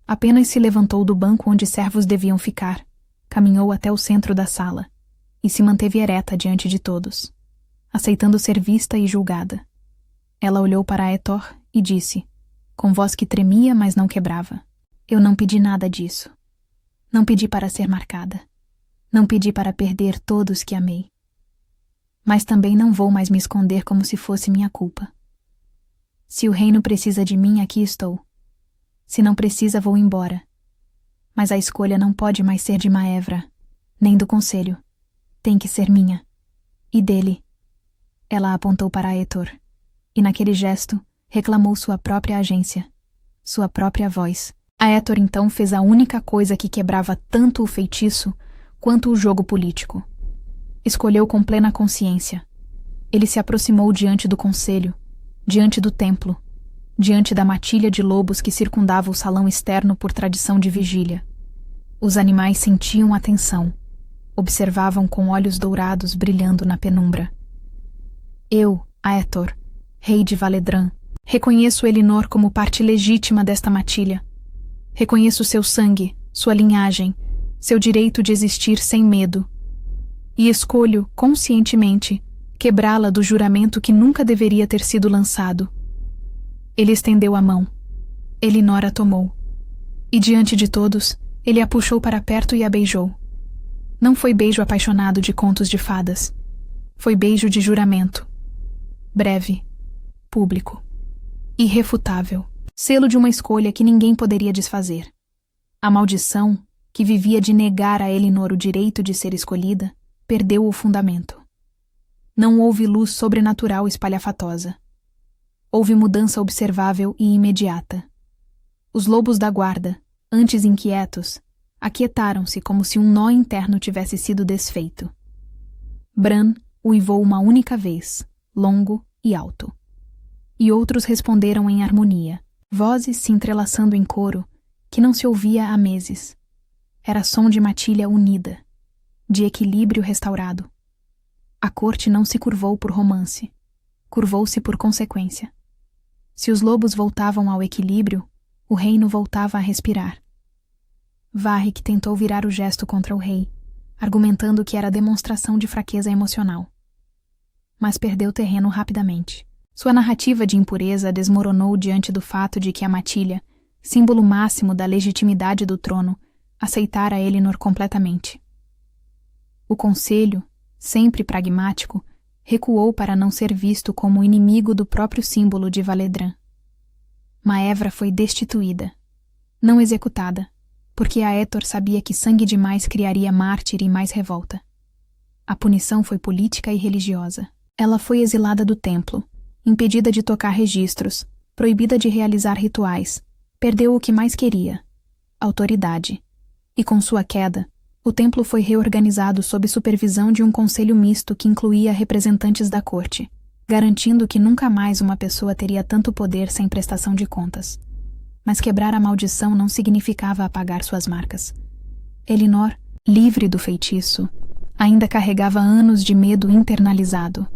Apenas se levantou do banco onde servos deviam ficar, caminhou até o centro da sala e se manteve ereta diante de todos, aceitando ser vista e julgada. Ela olhou para Aetor e disse, com voz que tremia, mas não quebrava: Eu não pedi nada disso. Não pedi para ser marcada. Não pedi para perder todos que amei. Mas também não vou mais me esconder como se fosse minha culpa. Se o reino precisa de mim, aqui estou. Se não precisa, vou embora. Mas a escolha não pode mais ser de Maevra, nem do conselho. Tem que ser minha. E dele. Ela apontou para Aetor, e naquele gesto reclamou sua própria agência, sua própria voz. Aetor então fez a única coisa que quebrava tanto o feitiço quanto o jogo político. Escolheu com plena consciência. Ele se aproximou diante do conselho, diante do templo, diante da matilha de lobos que circundava o salão externo por tradição de vigília. Os animais sentiam a tensão, observavam com olhos dourados brilhando na penumbra. Eu, Aetor, rei de Valedran, reconheço Elinor como parte legítima desta matilha. Reconheço seu sangue, sua linhagem, seu direito de existir sem medo. E escolho, conscientemente, quebrá-la do juramento que nunca deveria ter sido lançado. Ele estendeu a mão. Elinor a tomou. E diante de todos, ele a puxou para perto e a beijou. Não foi beijo apaixonado de contos de fadas. Foi beijo de juramento. Breve. Público. Irrefutável. Selo de uma escolha que ninguém poderia desfazer. A maldição, que vivia de negar a Elinor o direito de ser escolhida, perdeu o fundamento. Não houve luz sobrenatural espalhafatosa. Houve mudança observável e imediata. Os lobos da guarda, antes inquietos, aquietaram-se como se um nó interno tivesse sido desfeito. Bran uivou uma única vez, longo e alto. E outros responderam em harmonia, vozes se entrelaçando em coro, que não se ouvia há meses. Era som de matilha unida, de equilíbrio restaurado. A corte não se curvou por romance, curvou-se por consequência. Se os lobos voltavam ao equilíbrio, o reino voltava a respirar. Varric tentou virar o gesto contra o rei, argumentando que era demonstração de fraqueza emocional. Mas perdeu terreno rapidamente. Sua narrativa de impureza desmoronou diante do fato de que a matilha, símbolo máximo da legitimidade do trono, aceitara Elinor completamente. O conselho, sempre pragmático, recuou para não ser visto como inimigo do próprio símbolo de Valedran. Maevra foi destituída, não executada, porque Aetor sabia que sangue demais criaria mártir e mais revolta. A punição foi política e religiosa. Ela foi exilada do templo, impedida de tocar registros, proibida de realizar rituais, perdeu o que mais queria, autoridade. E com sua queda, o templo foi reorganizado sob supervisão de um conselho misto que incluía representantes da corte, garantindo que nunca mais uma pessoa teria tanto poder sem prestação de contas. Mas quebrar a maldição não significava apagar suas marcas. Elinor, livre do feitiço, ainda carregava anos de medo internalizado.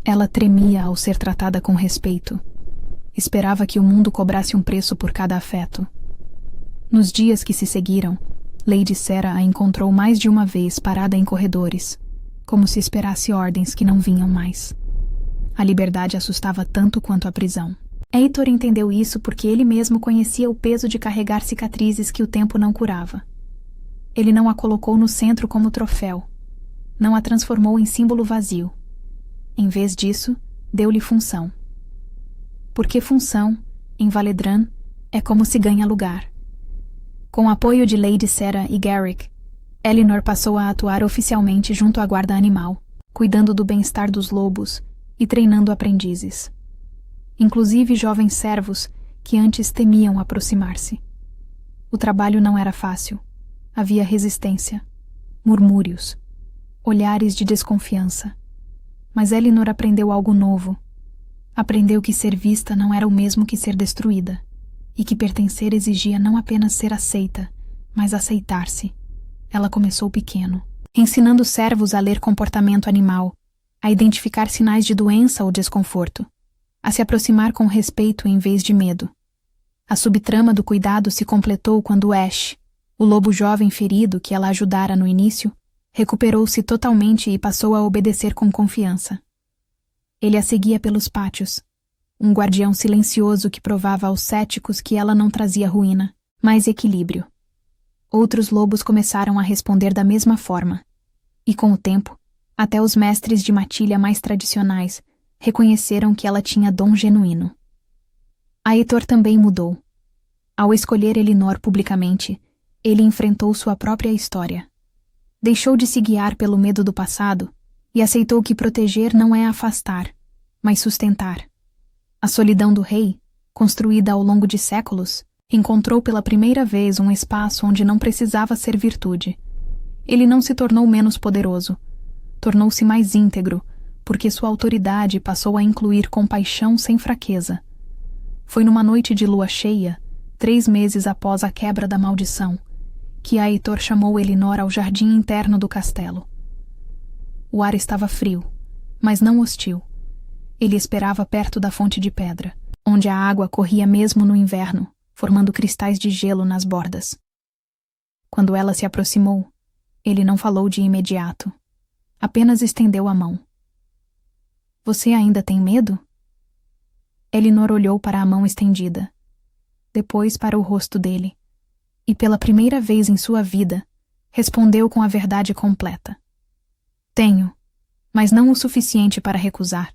Ela tremia ao ser tratada com respeito. Esperava que o mundo cobrasse um preço por cada afeto. Nos dias que se seguiram, Lady Sera a encontrou mais de uma vez parada em corredores, como se esperasse ordens que não vinham mais. A liberdade assustava tanto quanto a prisão. Aetor entendeu isso porque ele mesmo conhecia o peso de carregar cicatrizes que o tempo não curava. Ele não a colocou no centro como troféu. Não a transformou em símbolo vazio. Em vez disso, deu-lhe função. Porque função, em Valedran, é como se ganha lugar. Com o apoio de Lady Sera e Garrick, Elinor passou a atuar oficialmente junto à guarda animal, cuidando do bem-estar dos lobos e treinando aprendizes. Inclusive jovens servos que antes temiam aproximar-se. O trabalho não era fácil. Havia resistência, murmúrios, olhares de desconfiança. Mas Elinor aprendeu algo novo. Aprendeu que ser vista não era o mesmo que ser destruída, e que pertencer exigia não apenas ser aceita, mas aceitar-se. Ela começou pequeno, ensinando os servos a ler comportamento animal, a identificar sinais de doença ou desconforto, a se aproximar com respeito em vez de medo. A subtrama do cuidado se completou quando Ash, o lobo jovem ferido que ela ajudara no início, recuperou-se totalmente e passou a obedecer com confiança. Ele a seguia pelos pátios, um guardião silencioso que provava aos céticos que ela não trazia ruína, mas equilíbrio. Outros lobos começaram a responder da mesma forma, e com o tempo, até os mestres de matilha mais tradicionais reconheceram que ela tinha dom genuíno. Aitor também mudou. Ao escolher Elinor publicamente, ele enfrentou sua própria história. Deixou de se guiar pelo medo do passado e aceitou que proteger não é afastar, mas sustentar. A solidão do rei, construída ao longo de séculos, encontrou pela primeira vez um espaço onde não precisava ser virtude. Ele não se tornou menos poderoso, tornou-se mais íntegro, porque sua autoridade passou a incluir compaixão sem fraqueza. Foi numa noite de lua cheia, 3 meses após a quebra da maldição, que Aitor chamou Elinor ao jardim interno do castelo. O ar estava frio, mas não hostil. Ele esperava perto da fonte de pedra, onde a água corria mesmo no inverno, formando cristais de gelo nas bordas. Quando ela se aproximou, ele não falou de imediato. Apenas estendeu a mão. — Você ainda tem medo? Elinor olhou para a mão estendida, depois para o rosto dele, e pela primeira vez em sua vida, respondeu com a verdade completa. — Tenho, mas não o suficiente para recusar.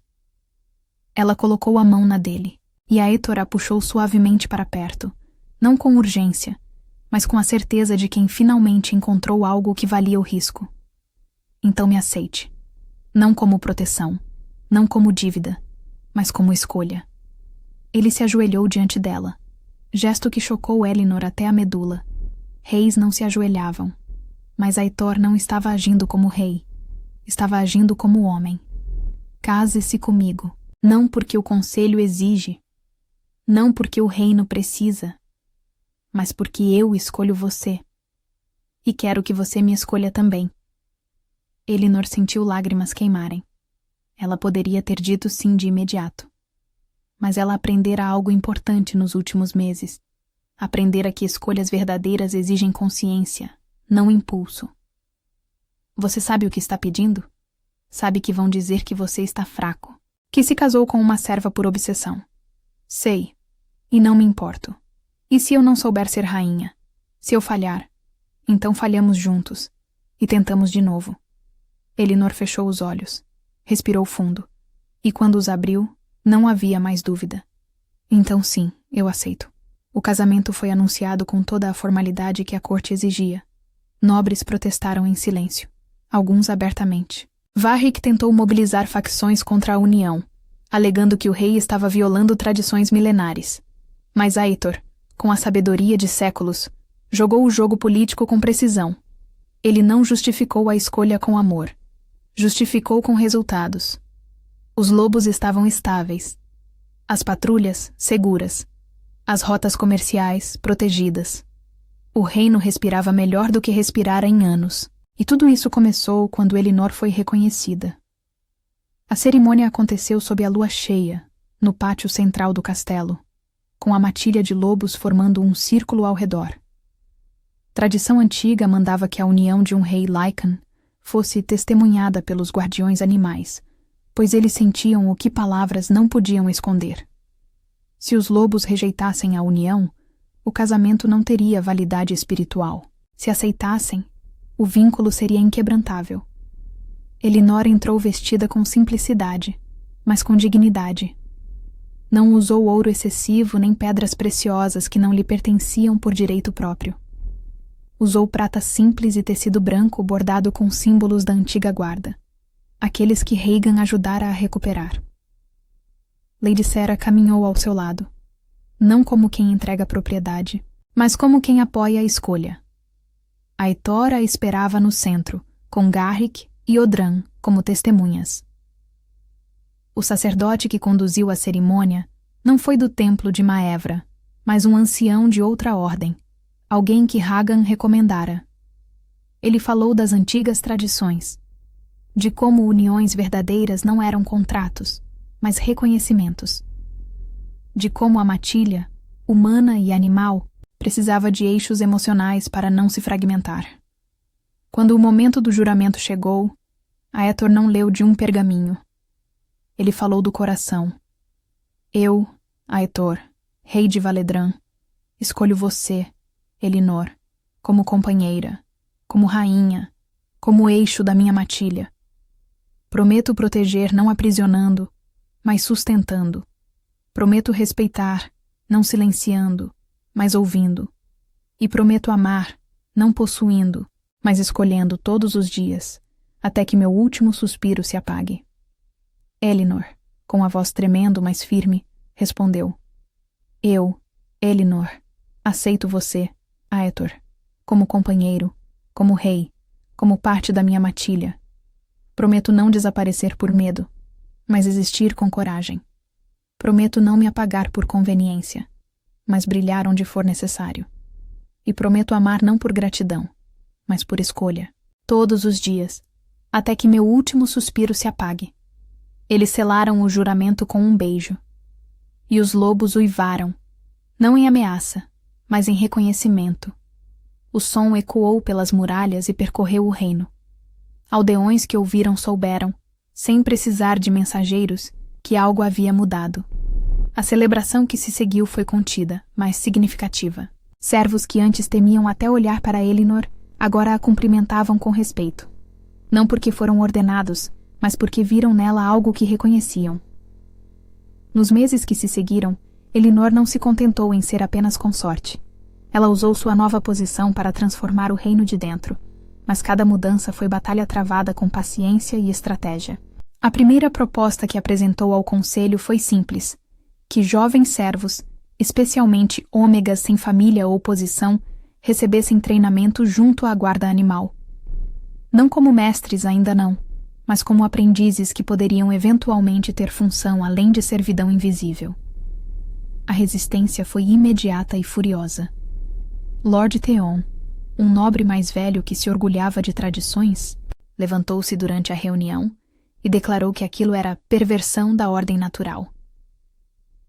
Ela colocou a mão na dele, e Aitor a puxou suavemente para perto, não com urgência, mas com a certeza de quem finalmente encontrou algo que valia o risco. Então me aceite. Não como proteção, não como dívida, mas como escolha. Ele se ajoelhou diante dela, gesto que chocou Elinor até a medula. Reis não se ajoelhavam, mas Aitor não estava agindo como rei, estava agindo como homem. Case-se comigo, não porque o conselho exige, não porque o reino precisa, mas porque eu escolho você. E quero que você me escolha também. Elinor sentiu lágrimas queimarem. Ela poderia ter dito sim de imediato. Mas ela aprendera algo importante nos últimos meses. Aprendera que escolhas verdadeiras exigem consciência, não impulso. Você sabe o que está pedindo? Sabe que vão dizer que você está fraco, que se casou com uma serva por obsessão. Sei, e não me importo. E se eu não souber ser rainha? Se eu falhar? Então falhamos juntos, e tentamos de novo. Elinor fechou os olhos, respirou fundo, e quando os abriu, não havia mais dúvida. Então sim, eu aceito. O casamento foi anunciado com toda a formalidade que a corte exigia. Nobres protestaram em silêncio, alguns abertamente. Varric tentou mobilizar facções contra a união, alegando que o rei estava violando tradições milenares. Mas Aitor, com a sabedoria de séculos, jogou o jogo político com precisão. Ele não justificou a escolha com amor. Justificou com resultados. Os lobos estavam estáveis. As patrulhas, seguras. As rotas comerciais, protegidas. O reino respirava melhor do que respirara em anos. E tudo isso começou quando Elinor foi reconhecida. A cerimônia aconteceu sob a lua cheia, no pátio central do castelo, com a matilha de lobos formando um círculo ao redor. Tradição antiga mandava que a união de um rei Lycan fosse testemunhada pelos guardiões animais, pois eles sentiam o que palavras não podiam esconder. Se os lobos rejeitassem a união, o casamento não teria validade espiritual. Se aceitassem, o vínculo seria inquebrantável. Elinor entrou vestida com simplicidade, mas com dignidade. Não usou ouro excessivo nem pedras preciosas que não lhe pertenciam por direito próprio. Usou prata simples e tecido branco bordado com símbolos da antiga guarda, aqueles que Rhaegar ajudara a recuperar. Lady Sera caminhou ao seu lado, não como quem entrega propriedade, mas como quem apoia a escolha. Aitor a esperava no centro, com Garrick e Odran como testemunhas. O sacerdote que conduziu a cerimônia não foi do templo de Maevra, mas um ancião de outra ordem, alguém que Hagan recomendara. Ele falou das antigas tradições, de como uniões verdadeiras não eram contratos, mas reconhecimentos, de como a matilha, humana e animal, precisava de eixos emocionais para não se fragmentar. Quando o momento do juramento chegou, Aetor não leu de um pergaminho. Ele falou do coração. Eu, Aetor, rei de Valedran, escolho você, Elinor, como companheira, como rainha, como eixo da minha matilha. Prometo proteger não aprisionando, mas sustentando. Prometo respeitar, não silenciando, mas ouvindo. E prometo amar, não possuindo, mas escolhendo todos os dias, até que meu último suspiro se apague. Elinor, com a voz tremendo, mas firme, respondeu. Eu, Elinor, aceito você, Aetor, como companheiro, como rei, como parte da minha matilha. Prometo não desaparecer por medo, mas existir com coragem. Prometo não me apagar por conveniência, mas brilhar onde for necessário. E prometo amar não por gratidão, mas por escolha, todos os dias, até que meu último suspiro se apague. Eles selaram o juramento com um beijo. E os lobos uivaram, não em ameaça, mas em reconhecimento. O som ecoou pelas muralhas e percorreu o reino. Aldeões que ouviram souberam, sem precisar de mensageiros, que algo havia mudado. A celebração que se seguiu foi contida, mas significativa. Servos que antes temiam até olhar para Elinor, agora a cumprimentavam com respeito. Não porque foram ordenados, mas porque viram nela algo que reconheciam. Nos meses que se seguiram, Elinor não se contentou em ser apenas consorte. Ela usou sua nova posição para transformar o reino de dentro, mas cada mudança foi batalha travada com paciência e estratégia. A primeira proposta que apresentou ao conselho foi simples: que jovens servos, especialmente ômegas sem família ou posição, recebessem treinamento junto à guarda animal. Não como mestres ainda não, mas como aprendizes que poderiam eventualmente ter função além de servidão invisível. A resistência foi imediata e furiosa. Lord Theon, um nobre mais velho que se orgulhava de tradições, levantou-se durante a reunião e declarou que aquilo era perversão da ordem natural.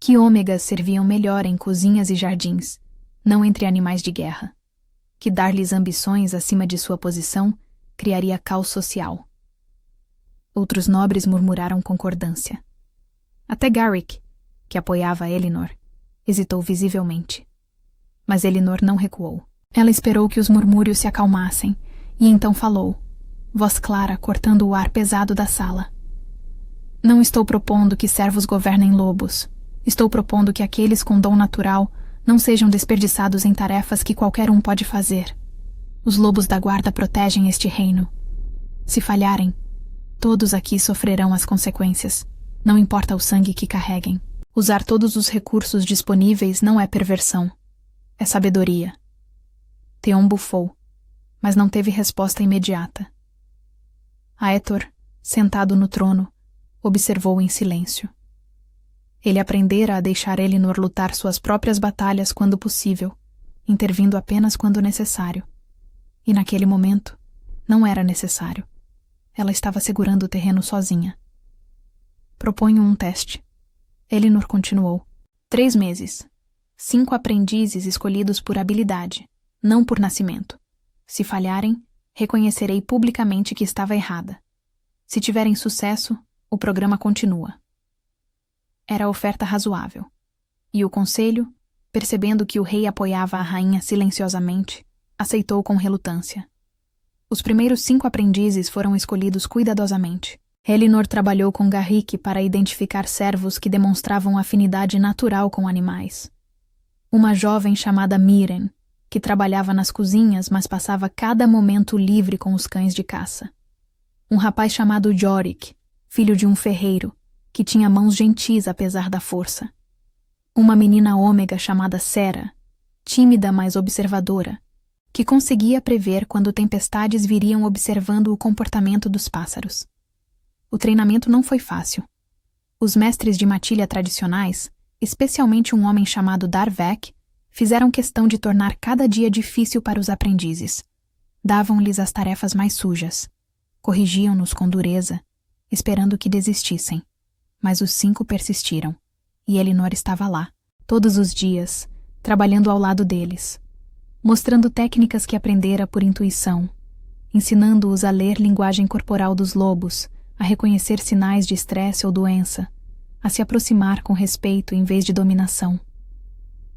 Que ômegas serviam melhor em cozinhas e jardins, não entre animais de guerra. Que dar-lhes ambições acima de sua posição criaria caos social. Outros nobres murmuraram concordância. Até Garrick, que apoiava Elinor, hesitou visivelmente. Mas Elinor não recuou. Ela esperou que os murmúrios se acalmassem, e então falou, voz clara cortando o ar pesado da sala. Não estou propondo que servos governem lobos. Estou propondo que aqueles com dom natural não sejam desperdiçados em tarefas que qualquer um pode fazer. Os lobos da guarda protegem este reino. Se falharem, todos aqui sofrerão as consequências, não importa o sangue que carreguem. Usar todos os recursos disponíveis não é perversão, é sabedoria. Theon bufou, mas não teve resposta imediata. Aetor, sentado no trono, observou em silêncio. Ele aprendera a deixar Elinor lutar suas próprias batalhas quando possível, intervindo apenas quando necessário. E naquele momento, não era necessário. Ela estava segurando o terreno sozinha. Proponho um teste. Elinor continuou. 3 meses. 5 aprendizes escolhidos por habilidade, não por nascimento. Se falharem, reconhecerei publicamente que estava errada. Se tiverem sucesso, o programa continua. Era a oferta razoável. E o conselho, percebendo que o rei apoiava a rainha silenciosamente, aceitou com relutância. Os primeiros 5 aprendizes foram escolhidos cuidadosamente. Elinor trabalhou com Garrick para identificar servos que demonstravam afinidade natural com animais. Uma jovem chamada Miren, que trabalhava nas cozinhas, mas passava cada momento livre com os cães de caça. Um rapaz chamado Jorik, filho de um ferreiro, que tinha mãos gentis apesar da força. Uma menina ômega chamada Sera, tímida mas observadora, que conseguia prever quando tempestades viriam observando o comportamento dos pássaros. O treinamento não foi fácil. Os mestres de matilha tradicionais, especialmente um homem chamado Darvek, Fizeram questão de tornar cada dia difícil para os aprendizes. Davam-lhes as tarefas mais sujas. Corrigiam-nos com dureza, esperando que desistissem. Mas os 5 persistiram, e Elinor estava lá, todos os dias, trabalhando ao lado deles, mostrando técnicas que aprendera por intuição, ensinando-os a ler linguagem corporal dos lobos, a reconhecer sinais de estresse ou doença, a se aproximar com respeito em vez de dominação.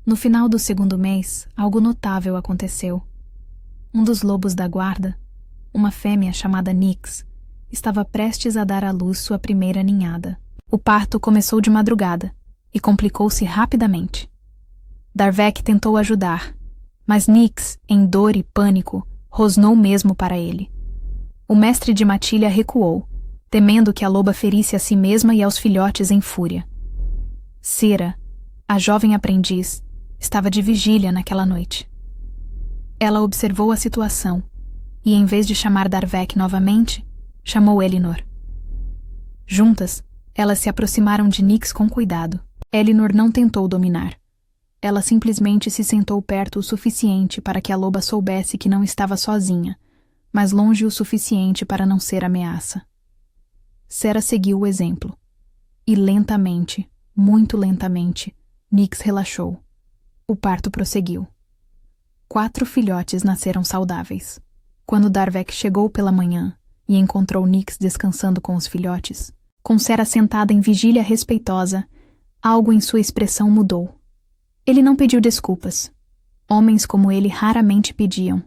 No final do 2º mês, algo notável aconteceu. Um dos lobos da guarda, uma fêmea chamada Nyx, estava prestes a dar à luz sua primeira ninhada. O parto começou de madrugada e complicou-se rapidamente. Darvek tentou ajudar, mas Nyx, em dor e pânico, rosnou mesmo para ele. O mestre de matilha recuou, temendo que a loba ferisse a si mesma e aos filhotes em fúria. Sera, a jovem aprendiz, estava de vigília naquela noite. Ela observou a situação e, em vez de chamar Darvek novamente, chamou Elinor. Juntas, elas se aproximaram de Nyx com cuidado. Elinor não tentou dominar. Ela simplesmente se sentou perto o suficiente para que a loba soubesse que não estava sozinha, mas longe o suficiente para não ser ameaça. Sera seguiu o exemplo. E lentamente, muito lentamente, Nyx relaxou. O parto prosseguiu. 4 filhotes nasceram saudáveis. Quando Darvek chegou pela manhã e encontrou Nyx descansando com os filhotes, com Sera sentada em vigília respeitosa, algo em sua expressão mudou. Ele não pediu desculpas. Homens como ele raramente pediam.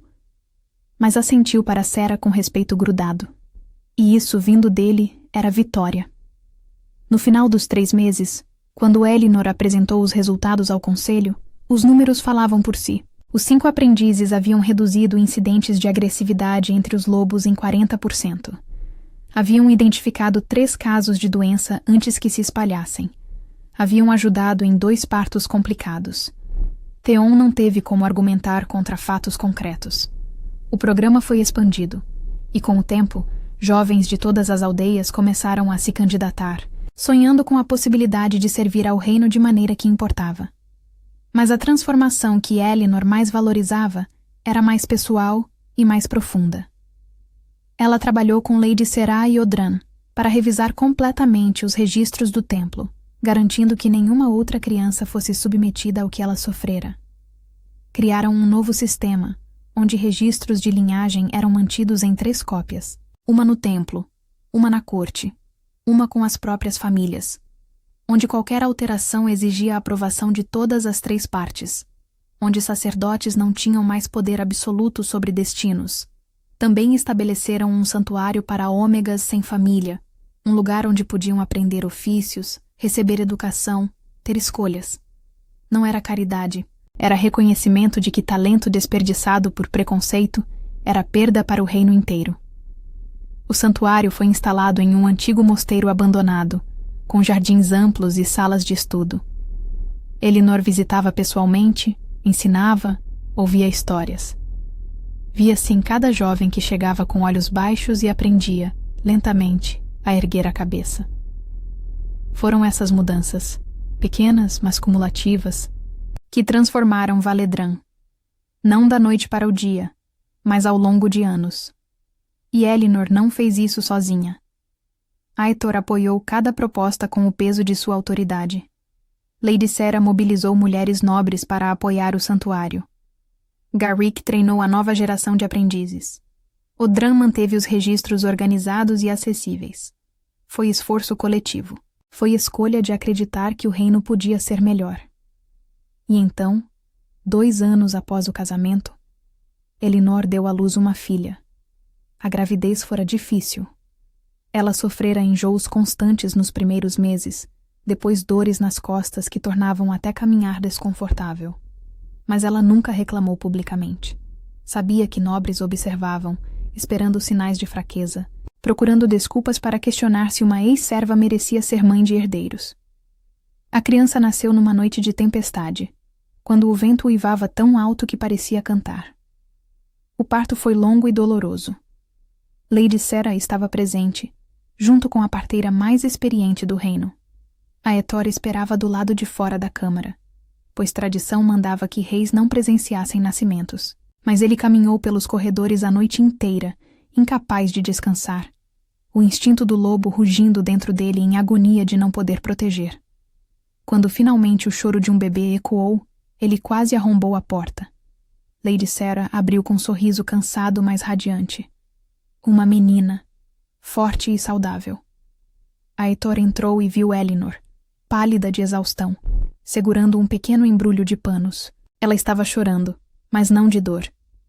Mas assentiu para Sera com respeito grudado. E isso, vindo dele, era vitória. No final dos 3 meses, quando Elinor apresentou os resultados ao conselho, os números falavam por si. Os 5 aprendizes haviam reduzido incidentes de agressividade entre os lobos em 40%. Haviam identificado 3 casos de doença antes que se espalhassem. Haviam ajudado em 2 partos complicados. Theon não teve como argumentar contra fatos concretos. O programa foi expandido, e com o tempo, jovens de todas as aldeias começaram a se candidatar, sonhando com a possibilidade de servir ao reino de maneira que importava. Mas a transformação que Elinor mais valorizava era mais pessoal e mais profunda. Ela trabalhou com Lady Sera e Odran para revisar completamente os registros do templo, garantindo que nenhuma outra criança fosse submetida ao que ela sofrera. Criaram um novo sistema, onde registros de linhagem eram mantidos em 3 cópias, uma no templo, uma na corte, uma com as próprias famílias, onde qualquer alteração exigia a aprovação de todas as 3 partes, onde sacerdotes não tinham mais poder absoluto sobre destinos. Também estabeleceram um santuário para ômegas sem família, um lugar onde podiam aprender ofícios, receber educação, ter escolhas. Não era caridade, era reconhecimento de que talento desperdiçado por preconceito era perda para o reino inteiro. O santuário foi instalado em um antigo mosteiro abandonado, com jardins amplos e salas de estudo. Elinor visitava pessoalmente, ensinava, ouvia histórias. Via-se em cada jovem que chegava com olhos baixos e aprendia, lentamente, a erguer a cabeça. Foram essas mudanças, pequenas, mas cumulativas, que transformaram Valedran, não da noite para o dia, mas ao longo de anos. E Elinor não fez isso sozinha. Aitor apoiou cada proposta com o peso de sua autoridade. Lady Sera mobilizou mulheres nobres para apoiar o santuário. Garrick treinou a nova geração de aprendizes. Odran manteve os registros organizados e acessíveis. Foi esforço coletivo. Foi escolha de acreditar que o reino podia ser melhor. E então, 2 anos após o casamento, Elinor deu à luz uma filha. A gravidez fora difícil. Ela sofrera enjoos constantes nos primeiros meses, depois dores nas costas que tornavam até caminhar desconfortável. Mas ela nunca reclamou publicamente. Sabia que nobres observavam, esperando sinais de fraqueza, procurando desculpas para questionar se uma ex-serva merecia ser mãe de herdeiros. A criança nasceu numa noite de tempestade, quando o vento uivava tão alto que parecia cantar. O parto foi longo e doloroso. Lady Sera estava presente, junto com a parteira mais experiente do reino. Aetor esperava do lado de fora da câmara. pois tradição mandava que reis não presenciassem nascimentos. Mas ele caminhou pelos corredores a noite inteira, incapaz de descansar, o instinto do lobo rugindo dentro dele em agonia de não poder proteger. Quando finalmente o choro de um bebê ecoou, ele quase arrombou a porta. Lady Sarah abriu com um sorriso cansado, mas radiante. Uma menina, forte e saudável. Aetor entrou e viu Elinor, pálida de exaustão, segurando um pequeno embrulho de panos. Ela estava chorando, mas não de dor,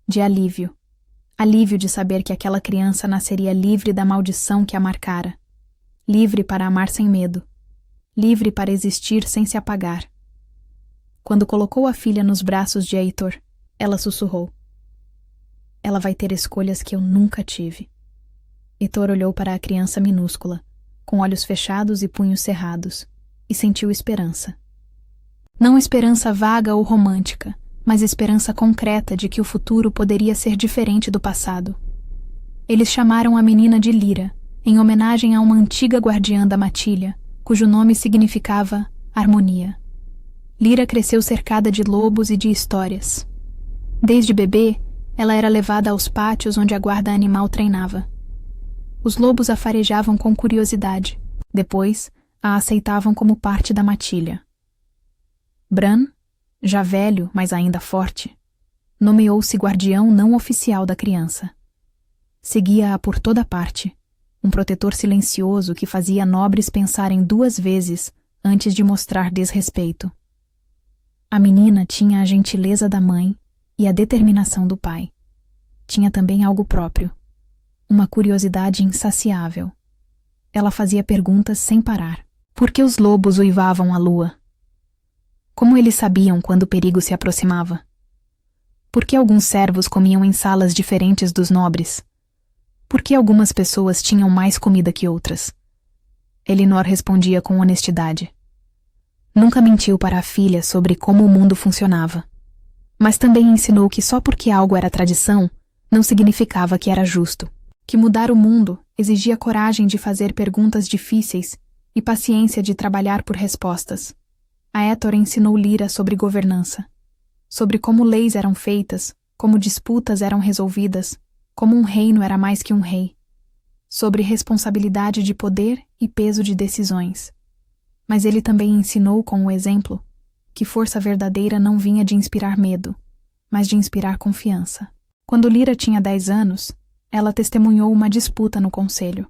de alívio. Alívio de saber que aquela criança nasceria livre da maldição que a marcara. Livre para amar sem medo. Livre para existir sem se apagar. Quando colocou a filha nos braços de Aetor, ela sussurrou. Ela vai ter escolhas que eu nunca tive. Aetor olhou para a criança minúscula, com olhos fechados e punhos cerrados, e sentiu esperança. Não esperança vaga ou romântica, mas esperança concreta de que o futuro poderia ser diferente do passado. Eles chamaram a menina de Lyra, em homenagem a uma antiga guardiã da matilha, cujo nome significava harmonia. Lyra cresceu cercada de lobos e de histórias. Desde bebê, ela era levada aos pátios onde a guarda animal treinava. Os lobos a farejavam com curiosidade. Depois, a aceitavam como parte da matilha. Bran, já velho, mas ainda forte, nomeou-se guardião não oficial da criança. Seguia-a por toda parte, um protetor silencioso que fazia nobres pensarem 2 vezes antes de mostrar desrespeito. A menina tinha a gentileza da mãe e a determinação do pai. Tinha também algo próprio, uma curiosidade insaciável. Ela fazia perguntas sem parar. Por que os lobos uivavam a lua? Como eles sabiam quando o perigo se aproximava? Por que alguns servos comiam em salas diferentes dos nobres? Por que algumas pessoas tinham mais comida que outras? Elinor respondia com honestidade. Nunca mentiu para a filha sobre como o mundo funcionava. Mas também ensinou que só porque algo era tradição, não significava que era justo. Que mudar o mundo exigia coragem de fazer perguntas difíceis e paciência de trabalhar por respostas. Aetor ensinou Lyra sobre governança, sobre como leis eram feitas, como disputas eram resolvidas, como um reino era mais que um rei, sobre responsabilidade de poder e peso de decisões. Mas ele também ensinou com o exemplo que força verdadeira não vinha de inspirar medo, mas de inspirar confiança. Quando Lyra tinha 10 anos, ela testemunhou uma disputa no conselho.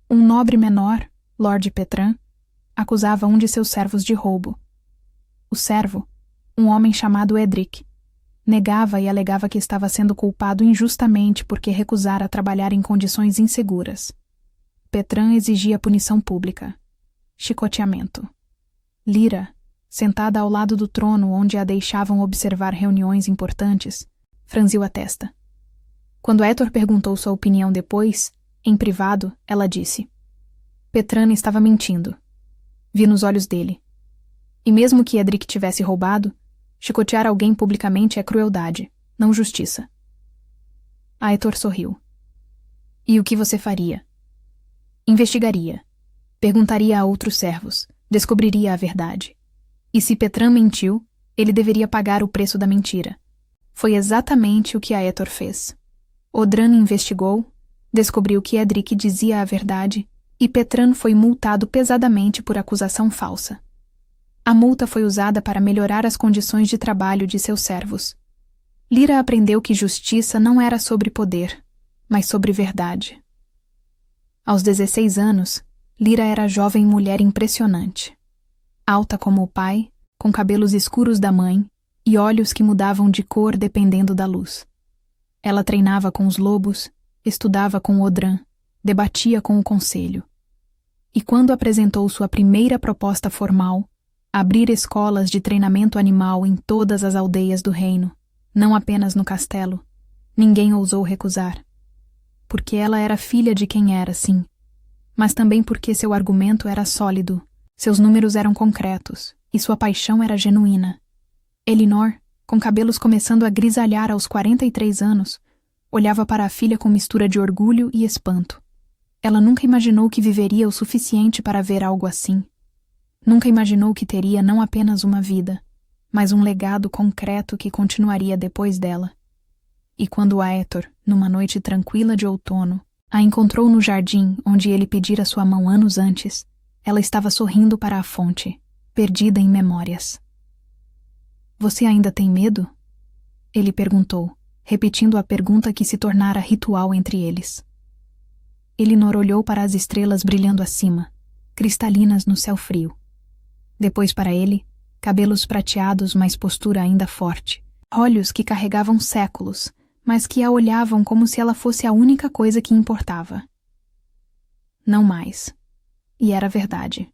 Um nobre menor, Lord Petran, acusava um de seus servos de roubo. O servo, um homem chamado Edric, negava e alegava que estava sendo culpado injustamente porque recusara trabalhar em condições inseguras. Petran exigia punição pública. Chicoteamento. Lyra, sentada ao lado do trono onde a deixavam observar reuniões importantes, franziu a testa. Quando Aetor perguntou sua opinião depois, em privado, ela disse: Petran estava mentindo. Vi nos olhos dele. E mesmo que Edric tivesse roubado, chicotear alguém publicamente é crueldade, não justiça. Aetor sorriu. E o que você faria? Investigaria. Perguntaria a outros servos. Descobriria a verdade. E se Petran mentiu, ele deveria pagar o preço da mentira. Foi exatamente o que Aetor fez. Odran investigou, descobriu que Edric dizia a verdade, e Petran foi multado pesadamente por acusação falsa. A multa foi usada para melhorar as condições de trabalho de seus servos. Lyra aprendeu que justiça não era sobre poder, mas sobre verdade. Aos 16 anos, Lyra era jovem mulher impressionante. Alta como o pai, com cabelos escuros da mãe e olhos que mudavam de cor dependendo da luz. Ela treinava com os lobos, estudava com Odran, debatia com o conselho. E quando apresentou sua primeira proposta formal, abrir escolas de treinamento animal em todas as aldeias do reino, não apenas no castelo, ninguém ousou recusar. Porque ela era filha de quem era, sim, mas também porque seu argumento era sólido, seus números eram concretos e sua paixão era genuína. Elinor, com cabelos começando a grisalhar aos 43 anos, olhava para a filha com mistura de orgulho e espanto. Ela nunca imaginou que viveria o suficiente para ver algo assim. Nunca imaginou que teria não apenas uma vida, mas um legado concreto que continuaria depois dela. E quando Aetor, numa noite tranquila de outono, a encontrou no jardim onde ele pedira sua mão anos antes, ela estava sorrindo para a fonte, perdida em memórias. "Você ainda tem medo?" Ele perguntou, repetindo a pergunta que se tornara ritual entre eles. Elinor olhou para as estrelas brilhando acima, cristalinas no céu frio. Depois para ele, cabelos prateados, mas postura ainda forte. Olhos que carregavam séculos, mas que a olhavam como se ela fosse a única coisa que importava. Não mais. E era verdade.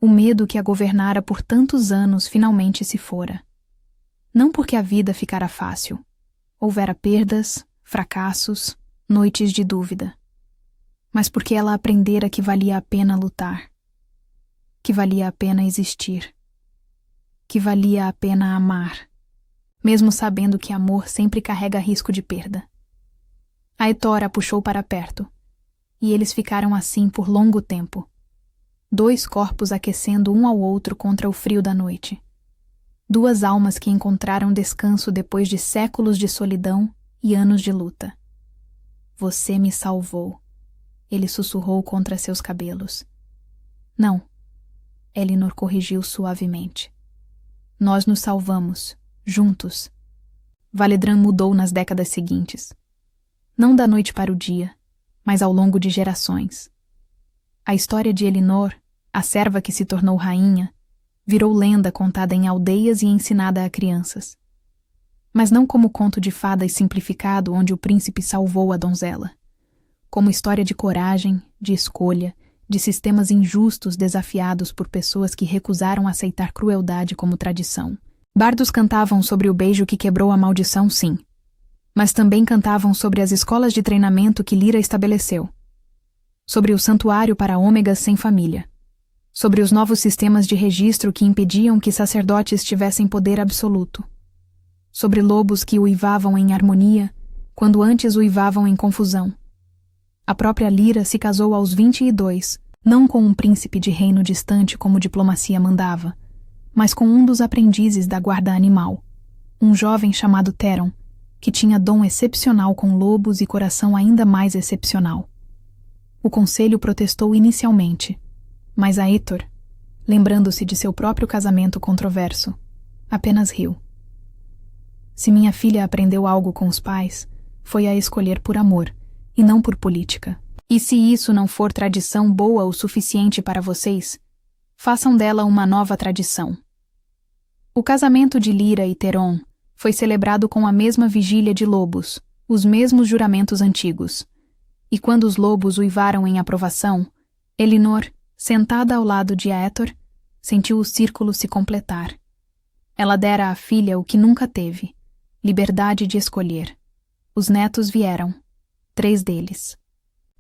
O medo que a governara por tantos anos finalmente se fora. Não porque a vida ficara fácil. Houvera perdas, fracassos, noites de dúvida. Mas porque ela aprendera que valia a pena lutar. Que valia a pena existir. Que valia a pena amar. Mesmo sabendo que amor sempre carrega risco de perda. Aetor a puxou para perto. E eles ficaram assim por longo tempo. 2 corpos aquecendo um ao outro contra o frio da noite. 2 almas que encontraram descanso depois de séculos de solidão e anos de luta. "Você me salvou", ele sussurrou contra seus cabelos. "Não", Elinor corrigiu suavemente. "Nós nos salvamos, juntos." Valedran mudou nas décadas seguintes. Não da noite para o dia, mas ao longo de gerações. A história de Elinor, a serva que se tornou rainha, virou lenda contada em aldeias e ensinada a crianças. Mas não como conto de fadas simplificado onde o príncipe salvou a donzela. Como história de coragem, de escolha, de sistemas injustos desafiados por pessoas que recusaram aceitar crueldade como tradição. Bardos cantavam sobre o beijo que quebrou a maldição, sim. Mas também cantavam sobre as escolas de treinamento que Lyra estabeleceu. Sobre o santuário para ômegas sem família. Sobre os novos sistemas de registro que impediam que sacerdotes tivessem poder absoluto. Sobre lobos que uivavam em harmonia, quando antes uivavam em confusão. A própria Lyra se casou aos 22, não com um príncipe de reino distante como diplomacia mandava, mas com um dos aprendizes da guarda animal, um jovem chamado Theron, que tinha dom excepcional com lobos e coração ainda mais excepcional. O conselho protestou inicialmente, mas Aetor, lembrando-se de seu próprio casamento controverso, apenas riu. Se minha filha aprendeu algo com os pais, foi a escolher por amor, e não por política. E se isso não for tradição boa o suficiente para vocês, façam dela uma nova tradição. O casamento de Lyra e Theron foi celebrado com a mesma vigília de lobos, os mesmos juramentos antigos. E quando os lobos uivaram em aprovação, Elinor, sentada ao lado de Aetor, sentiu o círculo se completar. Ela dera à filha o que nunca teve, liberdade de escolher. Os netos vieram, 3 deles.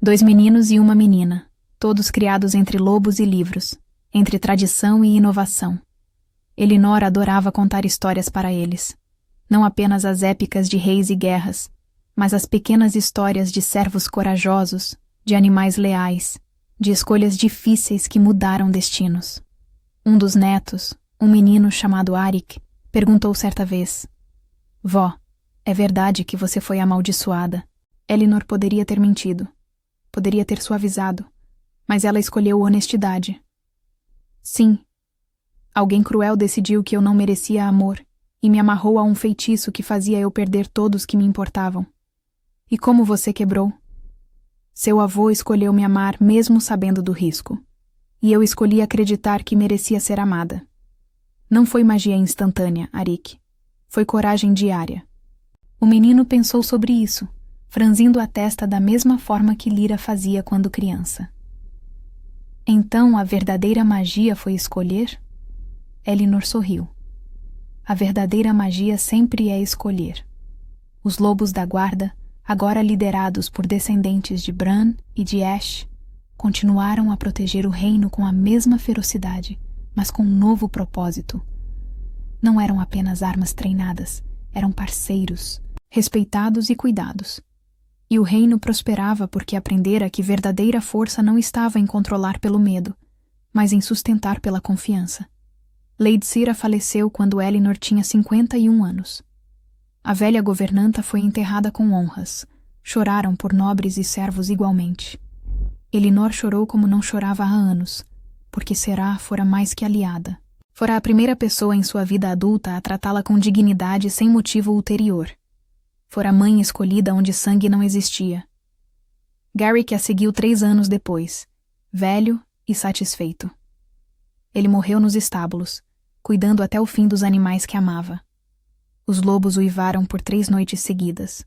2 meninos e uma menina, todos criados entre lobos e livros, entre tradição e inovação. Elinor adorava contar histórias para eles, não apenas as épicas de reis e guerras, mas as pequenas histórias de servos corajosos, de animais leais, de escolhas difíceis que mudaram destinos. Um dos netos, um menino chamado Arik, perguntou certa vez: "Vó, é verdade que você foi amaldiçoada?" Elinor poderia ter mentido, poderia ter suavizado, mas ela escolheu honestidade. "Sim. Alguém cruel decidiu que eu não merecia amor e me amarrou a um feitiço que fazia eu perder todos que me importavam. E como você quebrou? Seu avô escolheu me amar mesmo sabendo do risco. E eu escolhi acreditar que merecia ser amada. Não foi magia instantânea, Arik. Foi coragem diária." O menino pensou sobre isso, franzindo a testa da mesma forma que Lyra fazia quando criança. "Então a verdadeira magia foi escolher?" Elinor sorriu. "A verdadeira magia sempre é escolher." Os lobos da guarda, agora liderados por descendentes de Bran e de Ash, continuaram a proteger o reino com a mesma ferocidade, mas com um novo propósito. Não eram apenas armas treinadas, eram parceiros, respeitados e cuidados. E o reino prosperava porque aprendera que verdadeira força não estava em controlar pelo medo, mas em sustentar pela confiança. Lady Cira faleceu quando Elinor tinha 51 anos. A velha governanta foi enterrada com honras. Choraram por nobres e servos igualmente. Elinor chorou como não chorava há anos, porque Será fora mais que aliada. Fora a primeira pessoa em sua vida adulta a tratá-la com dignidade sem motivo ulterior. Fora a mãe escolhida onde sangue não existia. Garrick a seguiu 3 anos depois, velho e satisfeito. Ele morreu nos estábulos, cuidando até o fim dos animais que amava. Os lobos uivaram por 3 noites seguidas,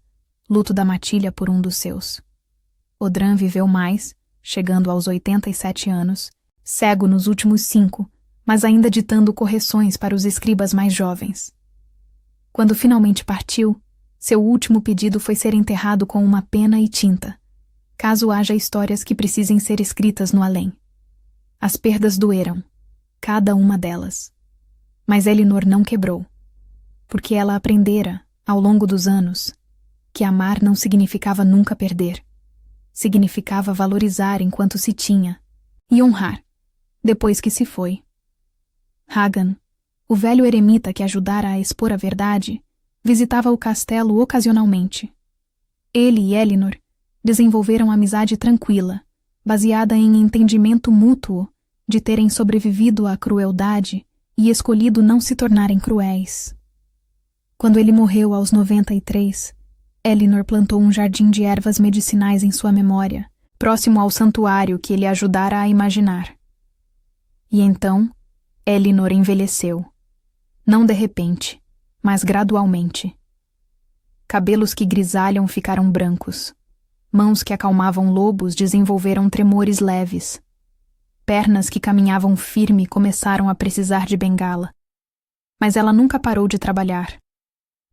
luto da matilha por um dos seus. Odran viveu mais, chegando aos 87 anos, cego nos últimos 5, mas ainda ditando correções para os escribas mais jovens. Quando finalmente partiu, seu último pedido foi ser enterrado com uma pena e tinta, caso haja histórias que precisem ser escritas no além. As perdas doeram, cada uma delas. Mas Elinor não quebrou, porque ela aprendera, ao longo dos anos, que amar não significava nunca perder. Significava valorizar enquanto se tinha, e honrar, depois que se foi. Hagan, o velho eremita que ajudara a expor a verdade, visitava o castelo ocasionalmente. Ele e Elinor desenvolveram amizade tranquila, baseada em entendimento mútuo de terem sobrevivido à crueldade e escolhido não se tornarem cruéis. Quando ele morreu aos 93, Elinor plantou um jardim de ervas medicinais em sua memória, próximo ao santuário que ele ajudara a imaginar. E então, Elinor envelheceu. Não de repente, mas gradualmente. Cabelos que grisalham ficaram brancos. Mãos que acalmavam lobos desenvolveram tremores leves. Pernas que caminhavam firme começaram a precisar de bengala. Mas ela nunca parou de trabalhar.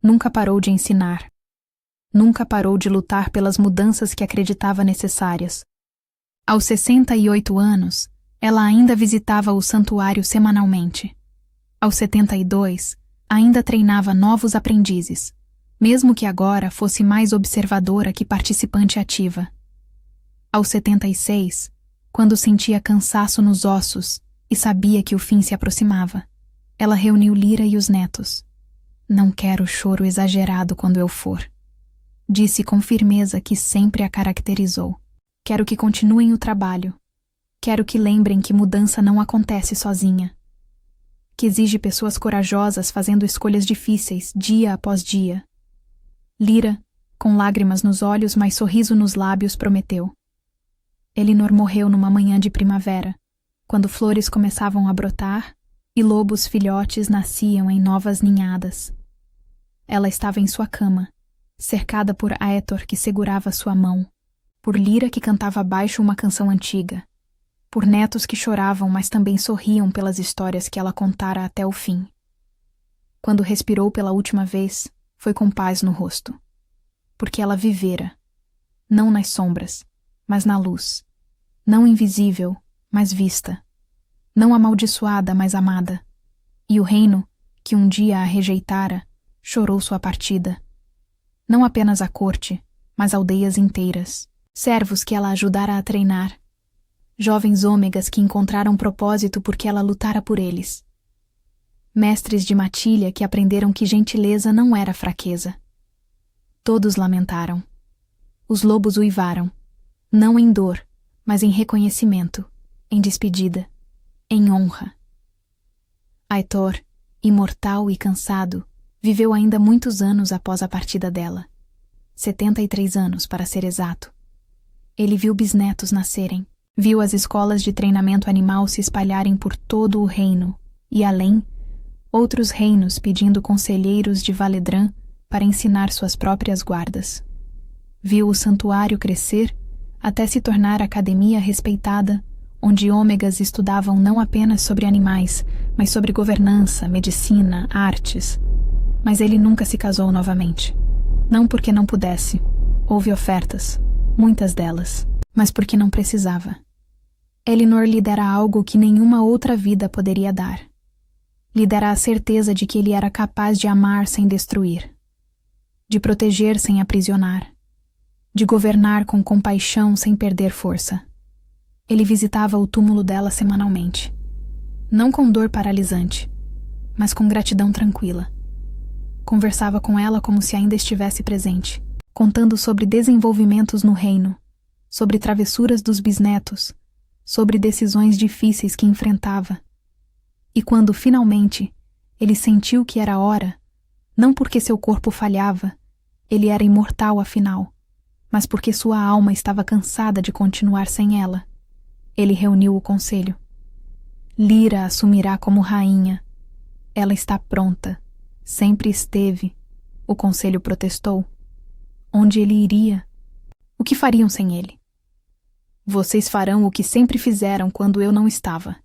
Nunca parou de ensinar. Nunca parou de lutar pelas mudanças que acreditava necessárias. Aos 68 anos, ela ainda visitava o santuário semanalmente. Aos 72, ainda treinava novos aprendizes, mesmo que agora fosse mais observadora que participante ativa. Aos 76, quando sentia cansaço nos ossos e sabia que o fim se aproximava, ela reuniu Lyra e os netos. Não quero choro exagerado quando eu for. Disse com firmeza que sempre a caracterizou. Quero que continuem o trabalho. Quero que lembrem que mudança não acontece sozinha. Que exige pessoas corajosas fazendo escolhas difíceis, dia após dia. Lyra, com lágrimas nos olhos, mas sorriso nos lábios, prometeu. Elinor morreu numa manhã de primavera, quando flores começavam a brotar e lobos filhotes nasciam em novas ninhadas. Ela estava em sua cama, cercada por Aetor que segurava sua mão, por Lyra que cantava baixo uma canção antiga, por netos que choravam mas também sorriam pelas histórias que ela contara até o fim. Quando respirou pela última vez, foi com paz no rosto, porque ela vivera, não nas sombras, mas na luz, não invisível, mas vista, não amaldiçoada, mas amada, e o reino, que um dia a rejeitara, chorou sua partida. Não apenas a corte, mas aldeias inteiras, servos que ela ajudara a treinar, jovens ômegas que encontraram propósito porque ela lutara por eles, mestres de matilha que aprenderam que gentileza não era fraqueza. Todos lamentaram. Os lobos uivaram, não em dor, mas em reconhecimento, em despedida, em honra. Aetor, imortal e cansado, viveu ainda muitos anos após a partida dela. 73 anos, para ser exato. Ele viu bisnetos nascerem, viu as escolas de treinamento animal se espalharem por todo o reino, e além, outros reinos pedindo conselheiros de Valedran para ensinar suas próprias guardas. Viu o santuário crescer até se tornar academia respeitada, onde ômegas estudavam não apenas sobre animais, mas sobre governança, medicina, artes. Mas ele nunca se casou novamente. Não porque não pudesse. Houve ofertas, muitas delas, mas porque não precisava. Elinor lhe dera algo que nenhuma outra vida poderia dar. Lhe dera a certeza de que ele era capaz de amar sem destruir, de proteger sem aprisionar, de governar com compaixão sem perder força. Ele visitava o túmulo dela semanalmente. Não com dor paralisante, mas com gratidão tranquila. Conversava com ela como se ainda estivesse presente, contando sobre desenvolvimentos no reino, sobre travessuras dos bisnetos, sobre decisões difíceis que enfrentava. E quando, finalmente, ele sentiu que era hora, não porque seu corpo falhava, ele era imortal afinal, mas porque sua alma estava cansada de continuar sem ela, ele reuniu o conselho. Lyra assumirá como rainha. Ela está pronta. Sempre esteve. O conselho protestou. Onde ele iria? O que fariam sem ele? Vocês farão o que sempre fizeram quando eu não estava.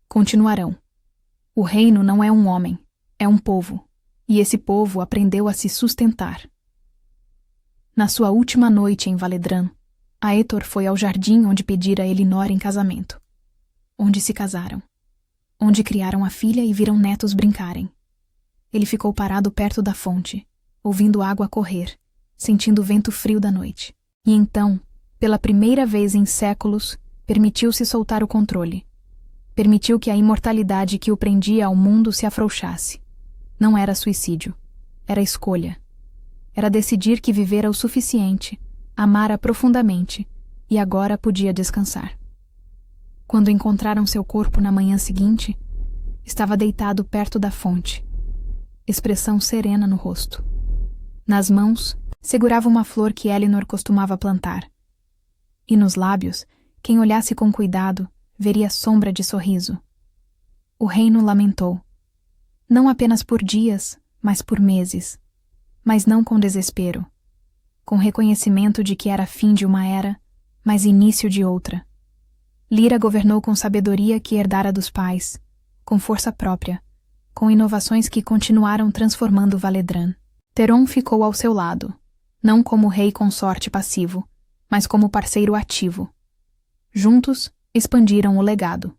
Continuarão. O reino não é um homem, é um povo, e esse povo aprendeu a se sustentar. Na sua última noite em Valedran, Aetor foi ao jardim onde pedira Elinor em casamento. Onde se casaram. Onde criaram a filha e viram netos brincarem. Ele ficou parado perto da fonte, ouvindo a água correr, sentindo o vento frio da noite. E então, pela primeira vez em séculos, permitiu-se soltar o controle. Permitiu que a imortalidade que o prendia ao mundo se afrouxasse. Não era suicídio. Era escolha. Era decidir que vivera o suficiente, amara profundamente, e agora podia descansar. Quando encontraram seu corpo na manhã seguinte, estava deitado perto da fonte, expressão serena no rosto. Nas mãos, segurava uma flor que Elinor costumava plantar. E nos lábios, quem olhasse com cuidado, veria sombra de sorriso. O reino lamentou. Não apenas por dias, mas por meses. Mas não com desespero. Com reconhecimento de que era fim de uma era, mas início de outra. Lyra governou com sabedoria que herdara dos pais, com força própria, com inovações que continuaram transformando Valedran. Theron ficou ao seu lado, não como rei consorte passivo, mas como parceiro ativo. Juntos, expandiram o legado.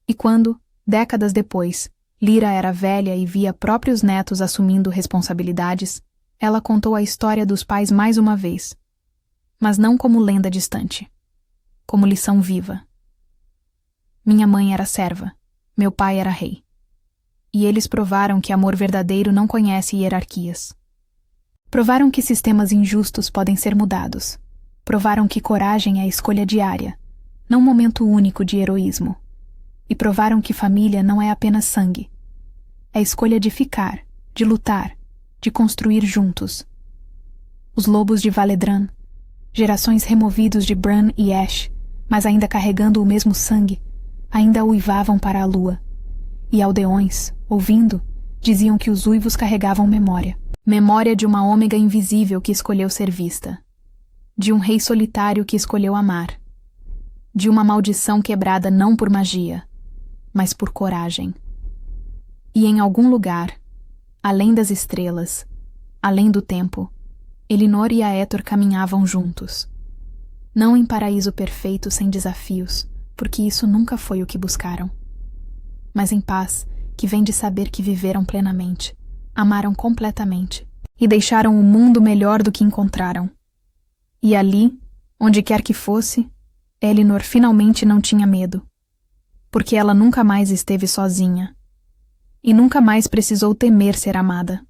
E quando, décadas depois, Lyra era velha e via próprios netos assumindo responsabilidades, ela contou a história dos pais mais uma vez. Mas não como lenda distante. Como lição viva. Minha mãe era serva, meu pai era rei. E eles provaram que amor verdadeiro não conhece hierarquias. Provaram que sistemas injustos podem ser mudados. Provaram que coragem é escolha diária, não momento único de heroísmo. E provaram que família não é apenas sangue. É escolha de ficar, de lutar, de construir juntos. Os lobos de Valedran, gerações removidos de Bran e Ash, mas ainda carregando o mesmo sangue, ainda uivavam para a lua. E aldeões, ouvindo, diziam que os uivos carregavam memória. Memória de uma ômega invisível que escolheu ser vista. De um rei solitário que escolheu amar. De uma maldição quebrada não por magia, mas por coragem. E em algum lugar, além das estrelas, além do tempo, Elinor e Aetor caminhavam juntos. Não em paraíso perfeito sem desafios, porque isso nunca foi o que buscaram. Mas em paz, que vem de saber que viveram plenamente, amaram completamente e deixaram o mundo melhor do que encontraram. E ali, onde quer que fosse, Elinor finalmente não tinha medo, porque ela nunca mais esteve sozinha e nunca mais precisou temer ser amada.